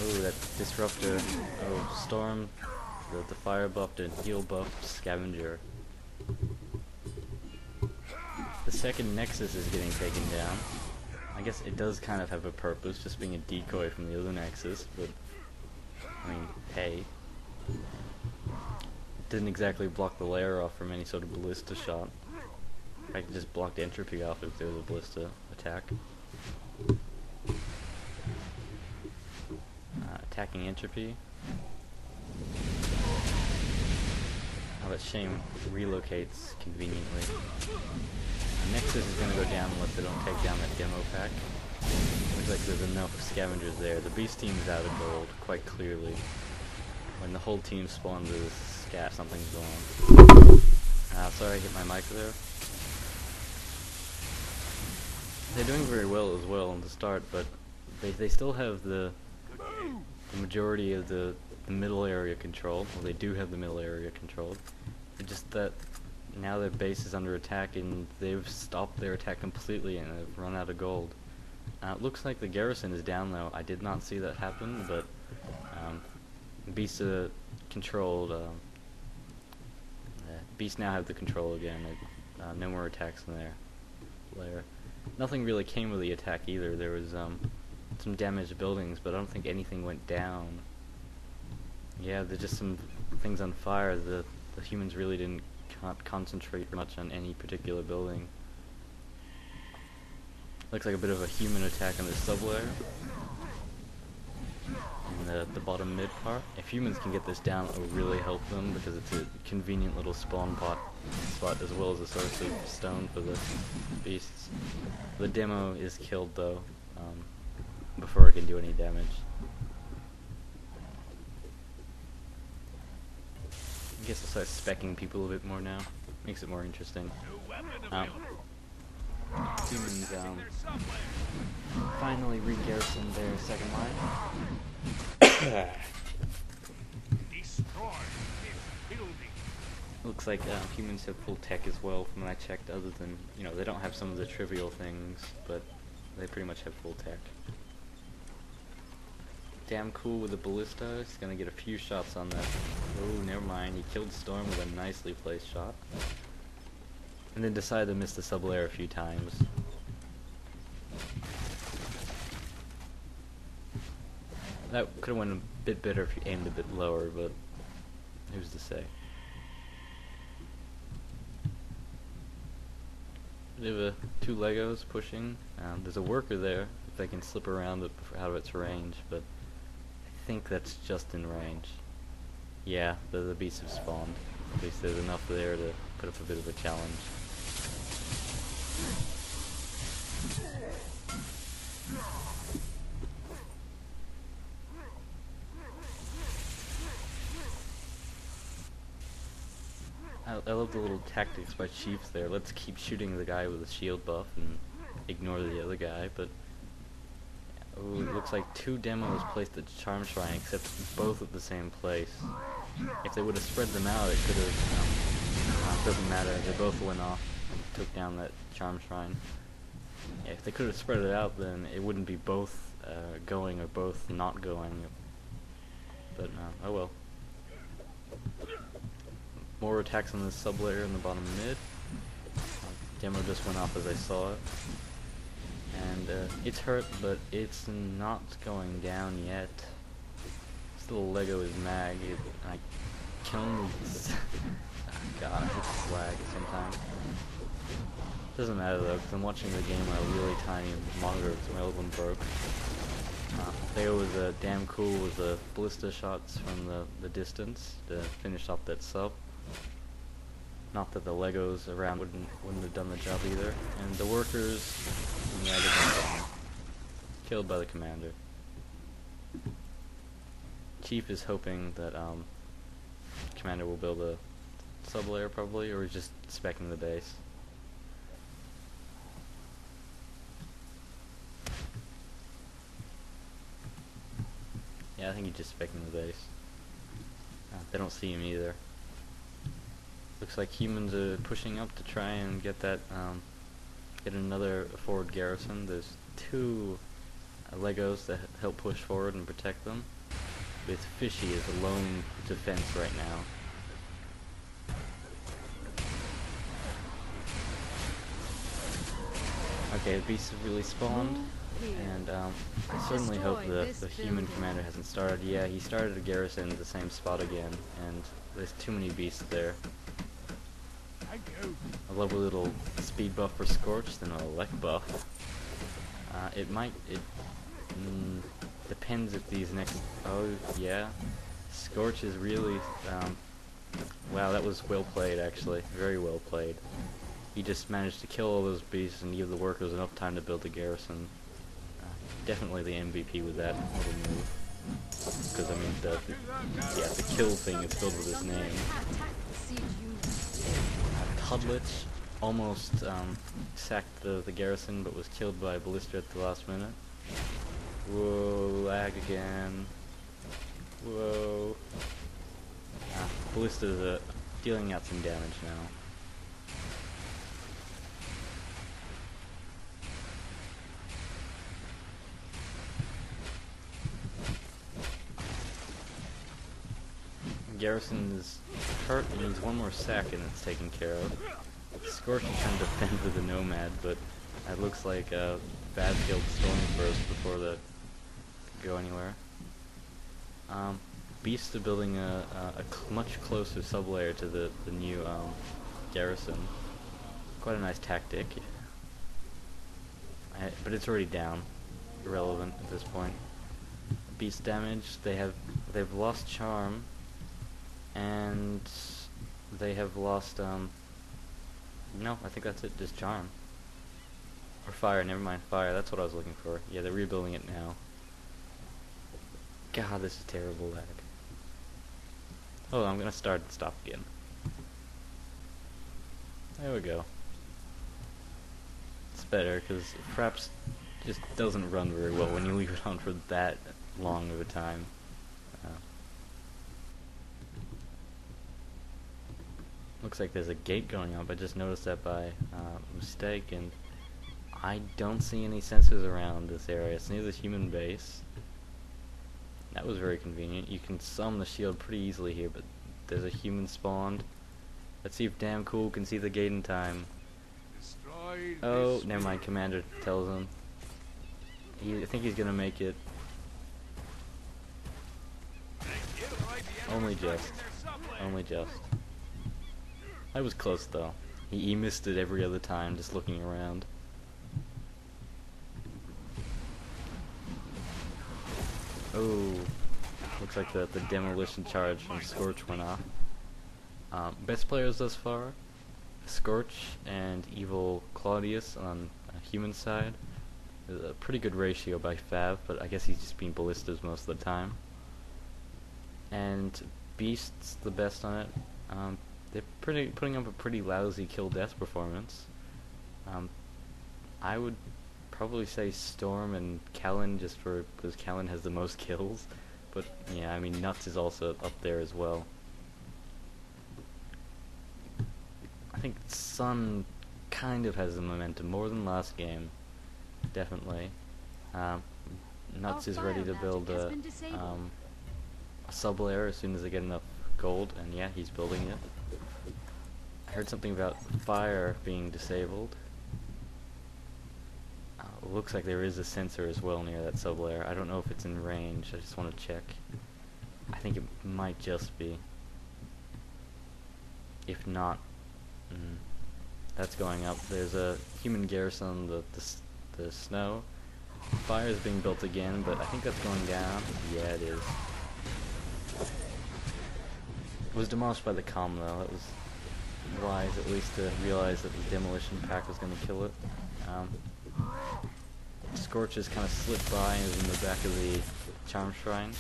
Oh, that disruptor. Oh, Storm. The fire buffed and heal buffed Scavenger. The second Nexus is getting taken down. I guess it does kind of have a purpose, just being a decoy from the other Nexus, but I mean, hey. It didn't exactly block the layer off from any sort of ballista shot. In fact, it just blocked entropy off if there was a ballista attack. Attacking entropy. Oh, that shame relocates conveniently. Nexus is going to go down unless they don't take down that demo pack. Looks like there's enough scavengers there. The beast team is out of gold, quite clearly. When the whole team spawns as scat, something's wrong. Sorry I hit my mic there. They're doing very well as well on the start, but they still have the majority of the middle area control. Well, they do have the middle area controlled. It's just that now their base is under attack and they've stopped their attack completely and have run out of gold. It looks like the garrison is down though. I did not see that happen, but Beasts controlled. Beasts now have the control again. No more attacks in their lair. Nothing really came of the attack either. There was some damaged buildings, but I don't think anything went down. Yeah, there's just some things on fire. The humans really didn't concentrate much on any particular building. Looks like a bit of a human attack on this sub-layer. In the bottom mid part. If humans can get this down, it will really help them because it's a convenient little spawn spot as well as a source of stone for the beasts. The demo is killed though, before it can do any damage. I guess I'll start specking people a bit more now. Makes it more interesting. Humans finally re-garrisoned their second line. Looks like humans have full tech as well from when I checked, other than, you know, they don't have some of the trivial things, but they pretty much have full tech. DamnCool with a ballista. He's gonna get a few shots on that. Oh, never mind. He killed Storm with a nicely placed shot. And then decided to miss the sub-layer a few times. That could have went a bit better if you aimed a bit lower, but who's to say? They have two Legos pushing. There's a worker there, if they can slip around it out of its range, but I think that's just in range. Yeah, the beasts have spawned. At least there's enough there to put up a bit of a challenge. I love the little tactics by Chiefs there. Let's keep shooting the guy with the shield buff and ignore the other guy, but ooh, it looks like two demos placed at Charm Shrine, except both at the same place. If they would have spread them out, it could have, doesn't matter, they both went off and took down that Charm Shrine. Yeah, if they could have spread it out, then it wouldn't be both going or both not going. But oh well. More attacks on this sub-layer in the bottom mid. Demo just went off as I saw it. And it's hurt, but it's not going down yet. This little Lego is mag. I can only... God, I hate this lag sometimes. Doesn't matter though, because I'm watching the game on a really tiny monitor because my old one broke. There was a DamnCool with the ballista shots from the distance to finish off that sub. Not that the Legos around wouldn't have done the job either. And the workers, yeah, they've been gone. Killed by the commander. Chief is hoping that commander will build a sub-layer probably, or he's just specking the base. Yeah, I think he's just specking the base. They don't see him either. Looks like humans are pushing up to try and get that, get another forward garrison. There's two Legos that help push forward and protect them. With Fishy as a lone defense right now. Okay, the beasts have really spawned, and I certainly hope the human commander hasn't started. Yeah, he started a garrison in the same spot again, and there's too many beasts there. A lovely little speed buff for Scorch, then a elect buff. It depends if these next... Oh, yeah. Scorch is really Wow, that was well played, actually. Very well played. He just managed to kill all those beasts and give the workers enough time to build a garrison. Definitely the MVP with that little move. Because, I mean, the kill thing is filled with his name. Todlich almost sacked the garrison, but was killed by a ballista at the last minute. Whoa, lag again. Whoa. Ballista's dealing out some damage now. Garrison is hurt and needs one more sack and it's taken care of. Scorch is trying to defend with a Nomad, but it looks like Bad killed Storm first before that could go anywhere. Beasts are building a much closer sublayer to the new garrison. Quite a nice tactic. But it's already down. Irrelevant at this point. Beast damage, they've lost charm. And they have lost, no, I think that's it, just charm. Or fire, never mind, fire, that's what I was looking for. Yeah, they're rebuilding it now. God, this is terrible lag. Oh, I'm gonna start and stop again. There we go. It's better, because Fraps just doesn't run very well when you leave it on for that long of a time. Looks like there's a gate going up. I just noticed that by mistake, and I don't see any sensors around this area. It's near the human base. That was very convenient. You can summon the shield pretty easily here, but there's a human spawned. Let's see if DamnCool can see the gate in time. Oh, never mind. Commander tells him. I think he's gonna make it. Only just. Only just. I was close though. He missed it every other time, just looking around. Oh, looks like the demolition charge from Scorch went off. Best players thus far: Scorch and Evil Claudius on the human side. There's a pretty good ratio by Fav, but I guess he's just being ballistas most of the time. And Beast's the best on it. They're putting up a pretty lousy kill-death performance. I would probably say Storm and Kalin just because Kalin has the most kills. But yeah, I mean Nuts is also up there as well. I think Sun kind of has the momentum more than last game, definitely. Nuts is ready to build a sublayer as soon as they get enough gold, and yeah, he's building it. I heard something about fire being disabled. Looks like there is a sensor as well near that sublayer. I don't know if it's in range. I just want to check. I think it might just be. If not, that's going up. There's a human garrison on the snow. Fire is being built again, but I think that's going down. Yeah, it is. It was demolished by the comm though. That was wise, at least, to realize that the demolition pack was going to kill it. Scorch has kind of slipped by and is in the back of the charm shrine.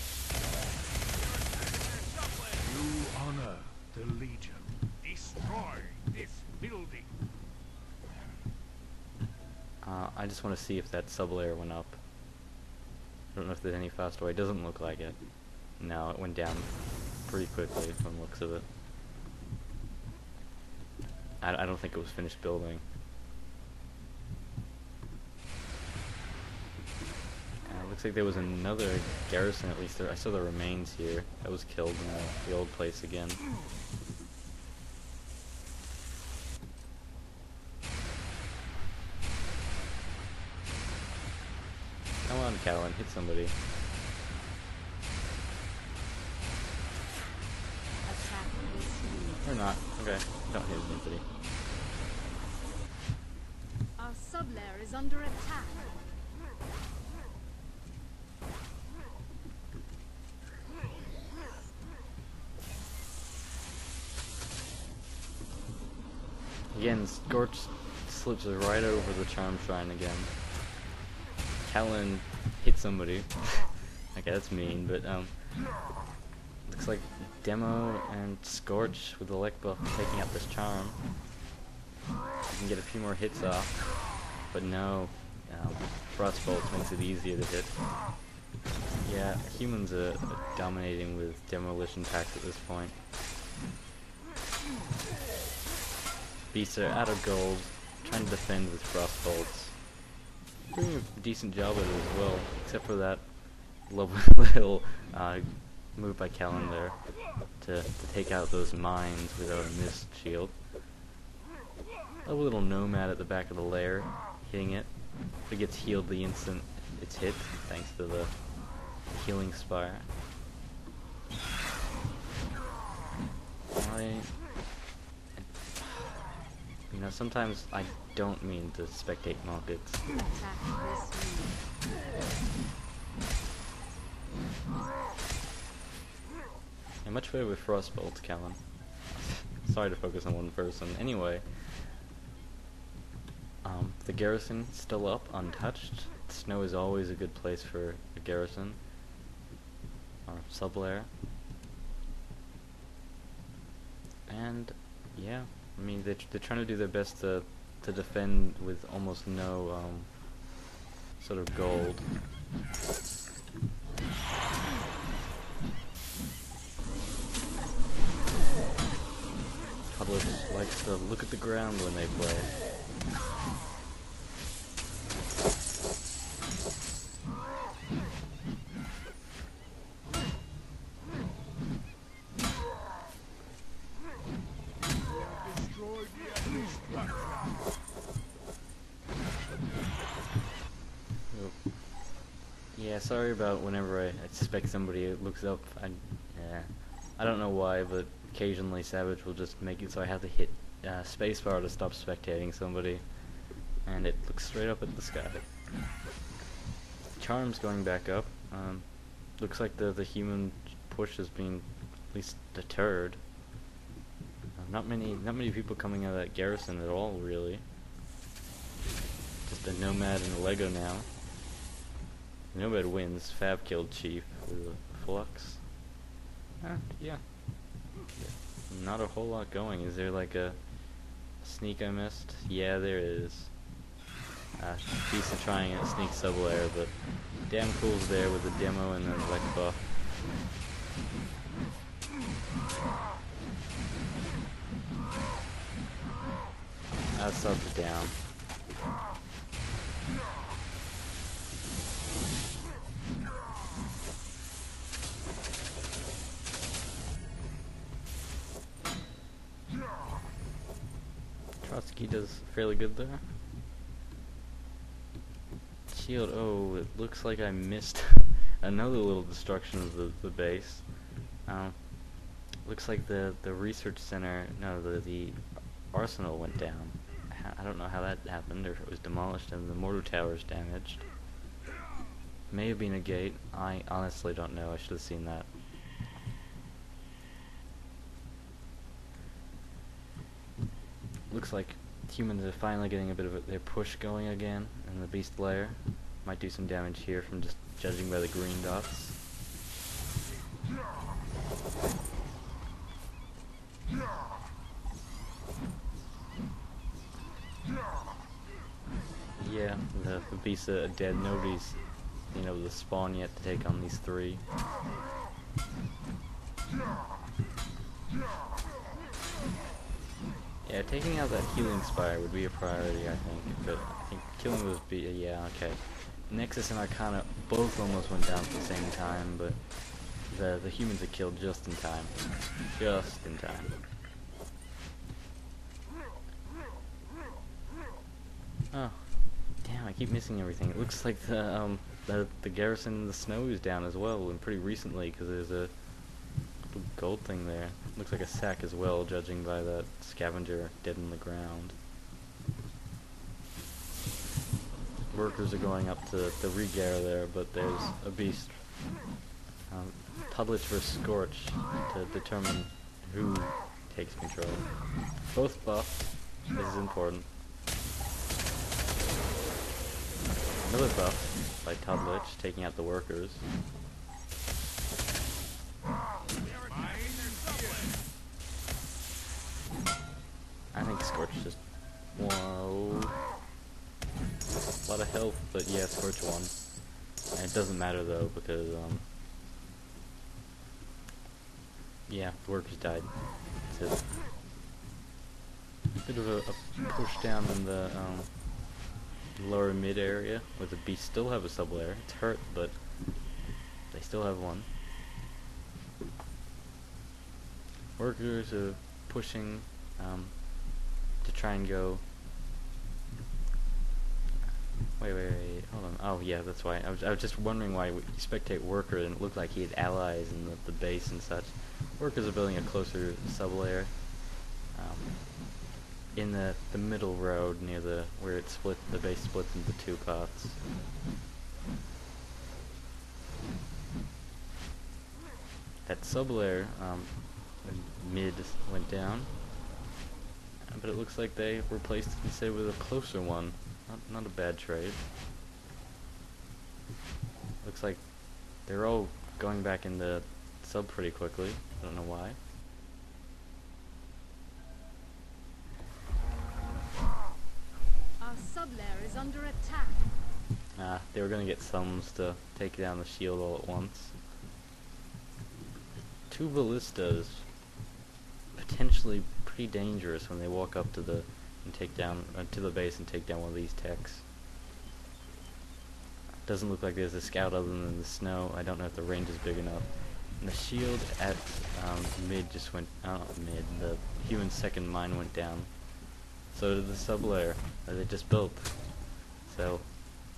You honor the Legion. Destroy this building.
I just want to see if that sublayer went up. I don't know if there's any faster way. It doesn't look like it. No, it went down pretty quickly from the looks of it. I don't think it was finished building. Looks like there was another garrison, at least there. I saw the remains here. That was killed in the old place again. Come on, Kalin, hit somebody. Or not. Okay, don't hit anybody.
Our sublayer is under attack.
again, Scorch slips right over the charm shrine again. Kalin hit somebody. Okay, that's mean, but looks like Demo and Scorch with the elect buff taking out this charm. You can get a few more hits off, but no, Frostbolt makes it easier to hit. Yeah, humans are dominating with demolition packs at this point. Beasts are out of gold, trying to defend with Frostbolts. Doing a decent job of it as well, except for that lovely little move by Kalin there to take out those mines without a mist shield. A little nomad at the back of the lair, hitting it. It gets healed the instant it's hit, thanks to the healing spire. You know, sometimes I don't mean to spectate markets.
Attack this
Yeah, much better with Frostbolt, Kalin. Sorry to focus on one person. Anyway, the garrison still up, untouched. Snow is always a good place for a garrison or sub-lair. And yeah, I mean they're trying to do their best to defend with almost no sort of gold. Todlich likes to look at the ground when they play. Yeah, sorry about whenever I suspect somebody looks up. I don't know why, but occasionally Savage will just make it so I have to hit spacebar to stop spectating somebody, and it looks straight up at the sky. Charm's going back up. Looks like the human push has been at least deterred. Not many people coming out of that garrison at all, really. Just a nomad and a Lego now. Nomad wins. Fab killed Chief with a flux. Yeah. Not a whole lot going. Is there like a sneak I missed? Yeah, there is. Beast are trying a sneak sub-lair, but DamnCool's there with the demo and the elect buff. Subs down. Trotsky does fairly good there. Shield, oh, it looks like I missed another little destruction of the base. Looks like the research center, no, the arsenal went down. I don't know how that happened, or if it was demolished and the mortar tower's damaged. May have been a gate. I honestly don't know. I should have seen that. Looks like humans are finally getting a bit of their push going again in the beast lair. Might do some damage here from just judging by the green dots. Yeah, the beasts are dead. Nobody's been able to spawn yet to take on these three. Yeah, taking out that healing spire would be a priority, I think. But I think killing those yeah, okay. Nexus and Arcana both almost went down at the same time, but the humans are killed just in time. Just in time. Oh, damn! I keep missing everything. It looks like the garrison in the snow is down as well, and pretty recently, because there's a gold thing there. Looks like a sack as well, judging by that scavenger dead in the ground. Workers are going up to the regar there, but there's a beast. Todlich versus Scorch to determine who takes control. Both buffed. This is important. Another buff by Todlich, taking out the workers. I think Scorch just... Whoa. A lot of health, but yeah, Scorch won. And it doesn't matter though, because, yeah, the workers died. That's it. Bit of a push down in the, lower mid area, where the beasts still have a sub-layer. It's hurt, but they still have one. Workers are pushing, to try and go... Wait, hold on. Oh yeah, that's why. I was just wondering why you spectate Worker and it looked like he had allies in the base and such. Workers are building a closer sub-layer. In the middle road near where it split, the base splits into two parts. That sub-layer, mid went down, but it looks like they replaced it instead with a closer one. Not a bad trade. Looks like they're all going back in the sub pretty quickly. I don't know why.
Our sub-layer is under attack.
They were gonna get sums to take down the shield all at once. Two ballistas, potentially pretty dangerous when they walk up to the and take down to the base and take down one of these techs. Doesn't look like there's a scout other than the snow. I don't know if the range is big enough. And the shield at mid just went mid. The human second mine went down. So did the sub-layer that they just built. So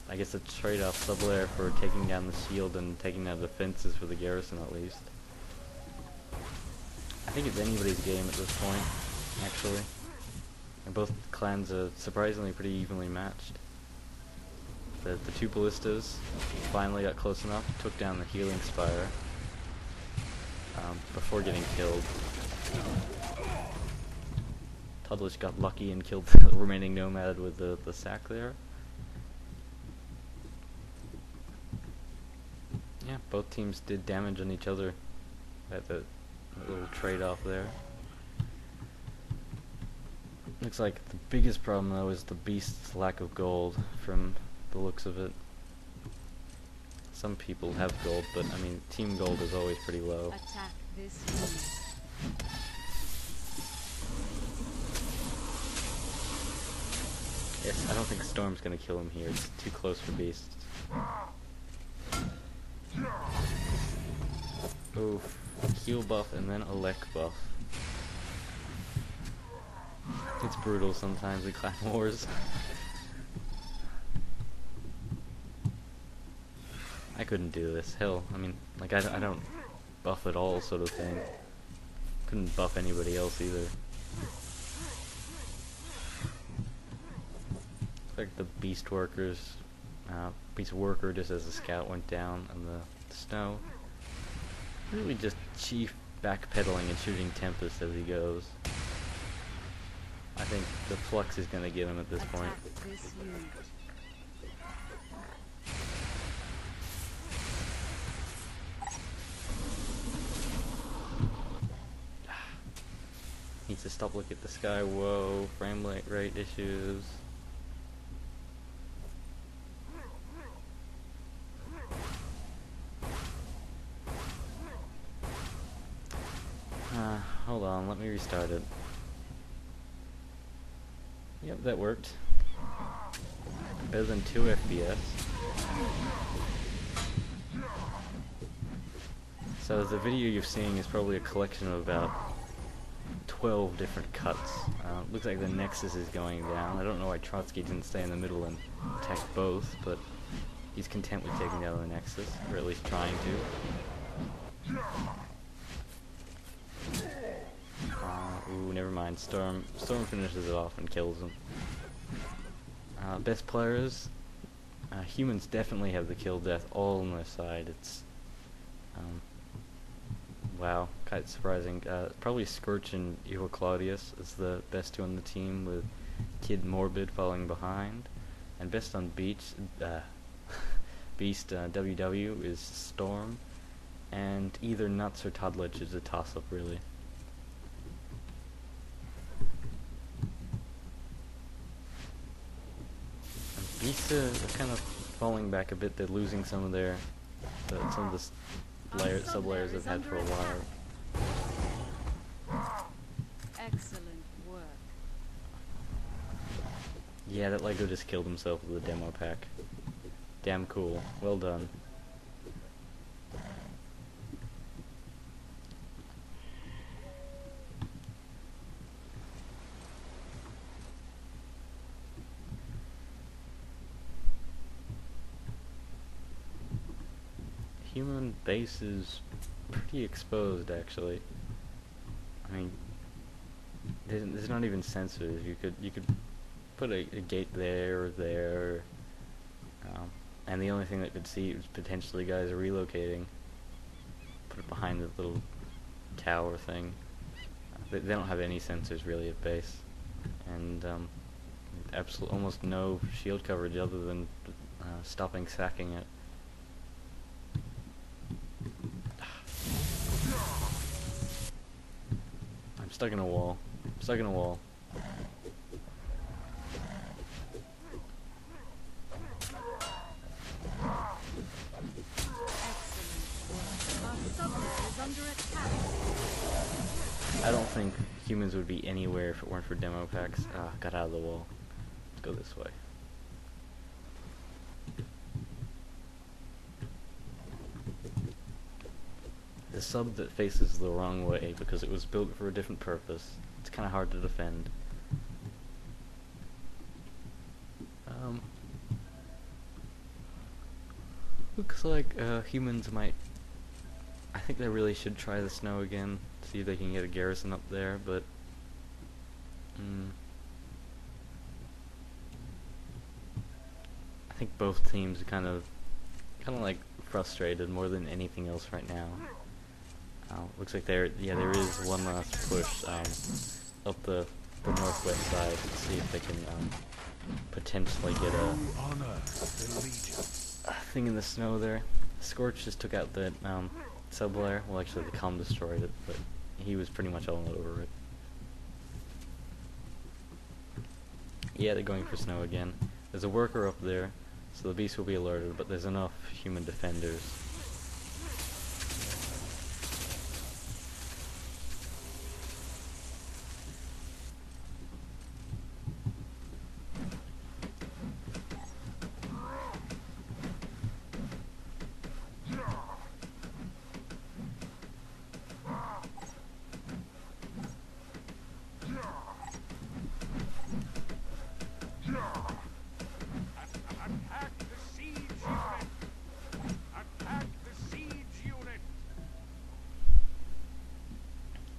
I guess a trade-off sub-layer for taking down the shield and taking down the defenses for the garrison at least. I think it's anybody's game at this point, actually. And both clans are surprisingly pretty evenly matched. The two ballistas finally got close enough, took down the healing spire before getting killed. Todlich got lucky and killed the remaining nomad with the sack there. Yeah, both teams did damage on each other at the little trade-off there. Looks like the biggest problem though is the beast's lack of gold from the looks of it. Some people have gold, but I mean team gold is always pretty low.
Attack this unit.
Yes, I don't think Storm's gonna kill him here. It's too close for beasts. Oof. Heal buff and then elect buff. It's brutal sometimes in clan wars. I couldn't do this. Hell, I mean, like I don't buff at all, sort of thing. Couldn't buff anybody else either. Like the beast workers, beast worker just as the scout went down in the snow. Really just Chief backpedaling and shooting Tempest as he goes. I think the flux is gonna get him at this point.
This unit.
Needs to stop looking at the sky. Whoa, frame rate issues. Hold on, let me restart it. Yep, that worked. Better than 2 FPS. So the video you're seeing is probably a collection of about 12 different cuts. Looks like the Nexus is going down. I don't know why Trotsky didn't stay in the middle and attack both, but he's content with taking down the Nexus, or at least trying to. Ooh, never mind. Storm finishes it off and kills him. Best players. Humans definitely have the kill death all on their side. It's wow, quite surprising. Probably Scorch and Evil Claudius is the best two on the team with KidMorbiD falling behind, and best on Beast WW is Storm, and either Nuts or Todlich is a toss-up really. And Beast are kind of falling back a bit. They're losing some of their some of the sub-layers they've had for a while.
Excellent work.
Yeah, that Lego just killed himself with a demo pack. DamnCool. Well done. Human base is pretty exposed, actually. I mean, there's not even sensors. You could put a gate there or there, and the only thing that could see was potentially guys relocating. Put it behind the little tower thing. They don't have any sensors really at base, and almost no shield coverage other than stopping sacking it. I'm stuck in a wall. I'm stuck in a wall. I don't think humans would be anywhere if it weren't for demo packs. Ah, got out of the wall. Let's go this way. The sub that faces the wrong way because it was built for a different purpose. It's kind of hard to defend. Looks like humans might... I think they really should try the snow again, see if they can get a garrison up there, but... I think both teams are kind of like frustrated more than anything else right now. Looks like there is one last push up the northwest side to see if they can potentially get a thing in the snow there. Scorch just took out that sub-layer. Well, actually the Kalin destroyed it, but he was pretty much all over it. Yeah, they're going for snow again. There's a worker up there, so the beast will be alerted, but there's enough human defenders.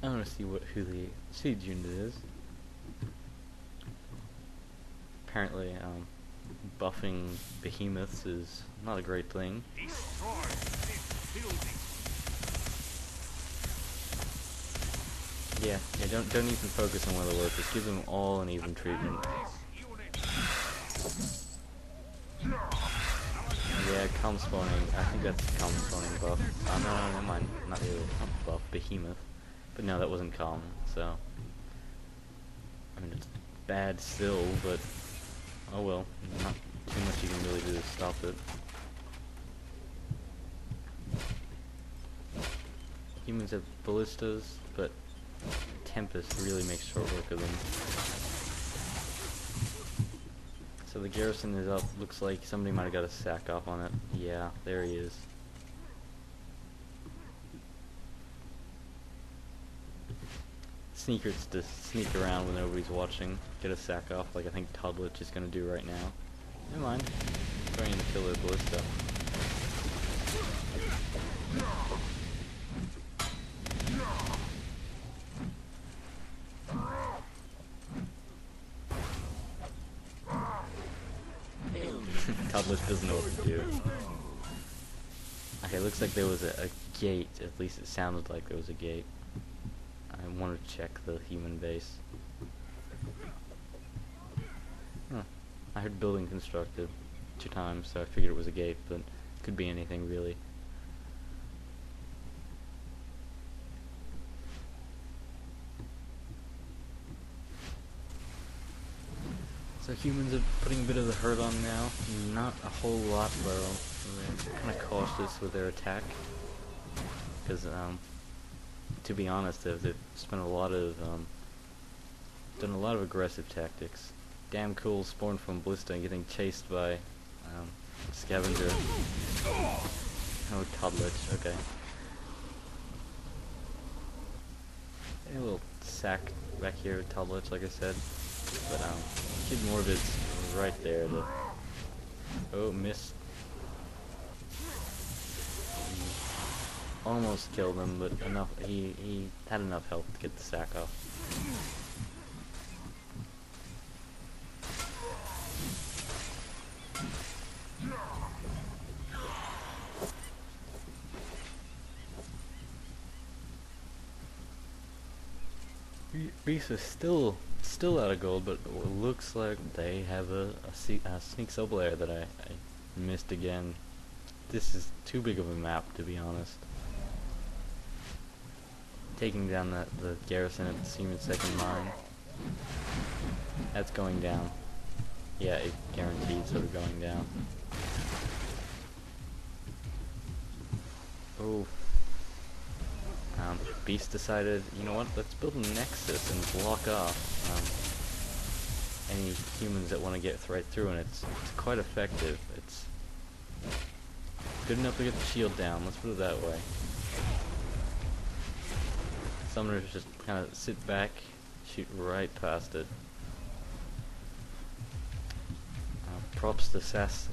I want to see who the siege unit is. Apparently, buffing behemoths is not a great thing.
Destroy this building.
Yeah, don't even focus on one of the workers. Give them all an even treatment. Yeah, calm spawning. I think that's calm spawning buff. Oh no, never mind. Not really. Not buff. Behemoth. But no, that wasn't calm. So, I mean, it's bad still, but oh well. Not too much you can really do to stop it. Humans have ballistas, but Tempest really makes short work of them. So the garrison is up. Looks like somebody might have got a sack off on it. Yeah, there he is. Sneakers to sneak around when nobody's watching, get a sack off like I think Todlich is going to do right now. Never mind. Trying to kill their ballista. Todlich doesn't know what to do. Okay, looks like there was a gate. At least it sounded like there was a gate. I want to check the human base. I heard building constructed 2 times, so I figured it was a gate, but could be anything really. So humans are putting a bit of the hurt on now. Not a whole lot though. They're kind of cautious with their attack, because to be honest, they've spent a lot of done a lot of aggressive tactics. DamnCool spawned from Blister and getting chased by Scavenger. Oh, Todlich, okay. A little sack back here with Todlich, like I said. But KidMorbiD's right there. Oh, missed. Almost killed him, but enough. He had enough health to get the sack off. Beast is still out of gold, but it looks like they have a sneak sub layer that I missed again. This is too big of a map, to be honest. Taking down the garrison at the Siemens second mine. That's going down. Yeah, it guaranteed sort of going down. Oh. Beast decided, you know what, let's build a nexus and block off any humans that want to get right through, and it's quite effective. It's good enough to get the shield down, let's put it that way. Summoners just kind of sit back, shoot right past it. Props to SAS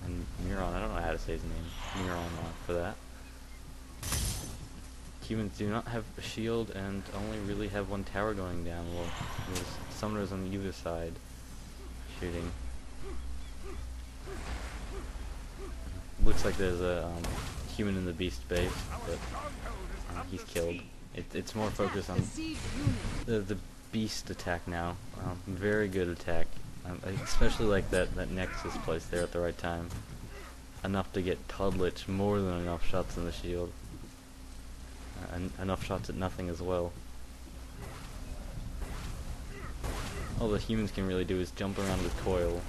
and Miron, I don't know how to say his name, Miron for that. Humans do not have a shield and only really have one tower going down. Well, there's summoners on either side shooting. Looks like there's a human in the beast base, but he's killed. It's more focused on the beast attack now. Very good attack. I especially like that nexus placed there at the right time. Enough to get Todlich more than enough shots in the shield. And enough shots at nothing as well. All the humans can really do is jump around with coil.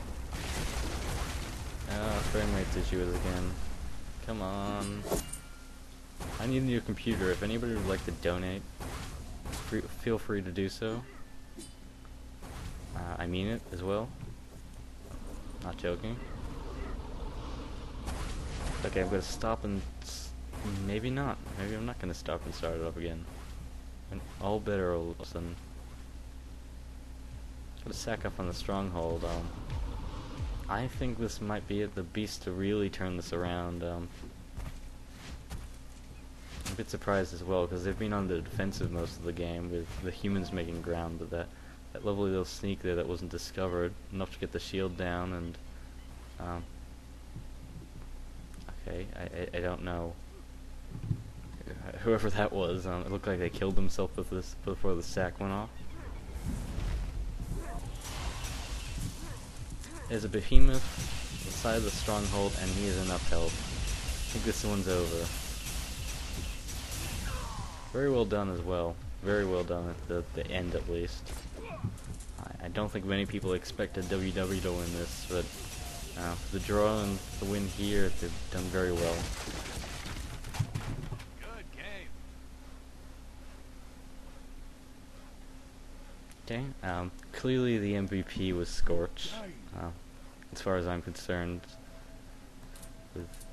Frame rate's issues again. Come on. I need a new computer. If anybody would like to donate, feel free to do so. I mean it as well. Not joking. Okay, I'm gonna stop and... Maybe not. Maybe I'm not going to stop and start it up again. And all better all of a sudden. Got a sack up on the stronghold. I think this might be it. The beast to really turn this around. I'm a bit surprised as well, because they've been on the defensive most of the game with the humans making ground, but that lovely little sneak there that wasn't discovered, enough to get the shield down, and okay, I don't know. Whoever that was, it looked like they killed themselves with this before the sack went off. There's a behemoth on the side of the stronghold, and he has enough health. I think this one's over. Very well done as well. Very well done at the end, at least. I don't think many people expected WW to win this, but the draw and the win here, they've done very well. Okay, clearly the MVP was Scorch, as far as I'm concerned.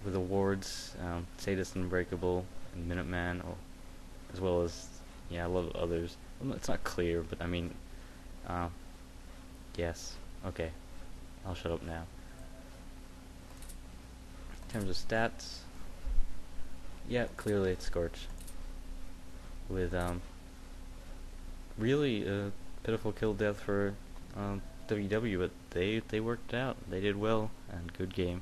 With awards, Sadist Unbreakable, and Minuteman, as well as, yeah, a lot of others. Well, it's not clear, but I mean, yes. Okay, I'll shut up now. In terms of stats, yeah, clearly it's Scorch. With, really, pitiful kill death for WW, but they worked out. They did well, and good game.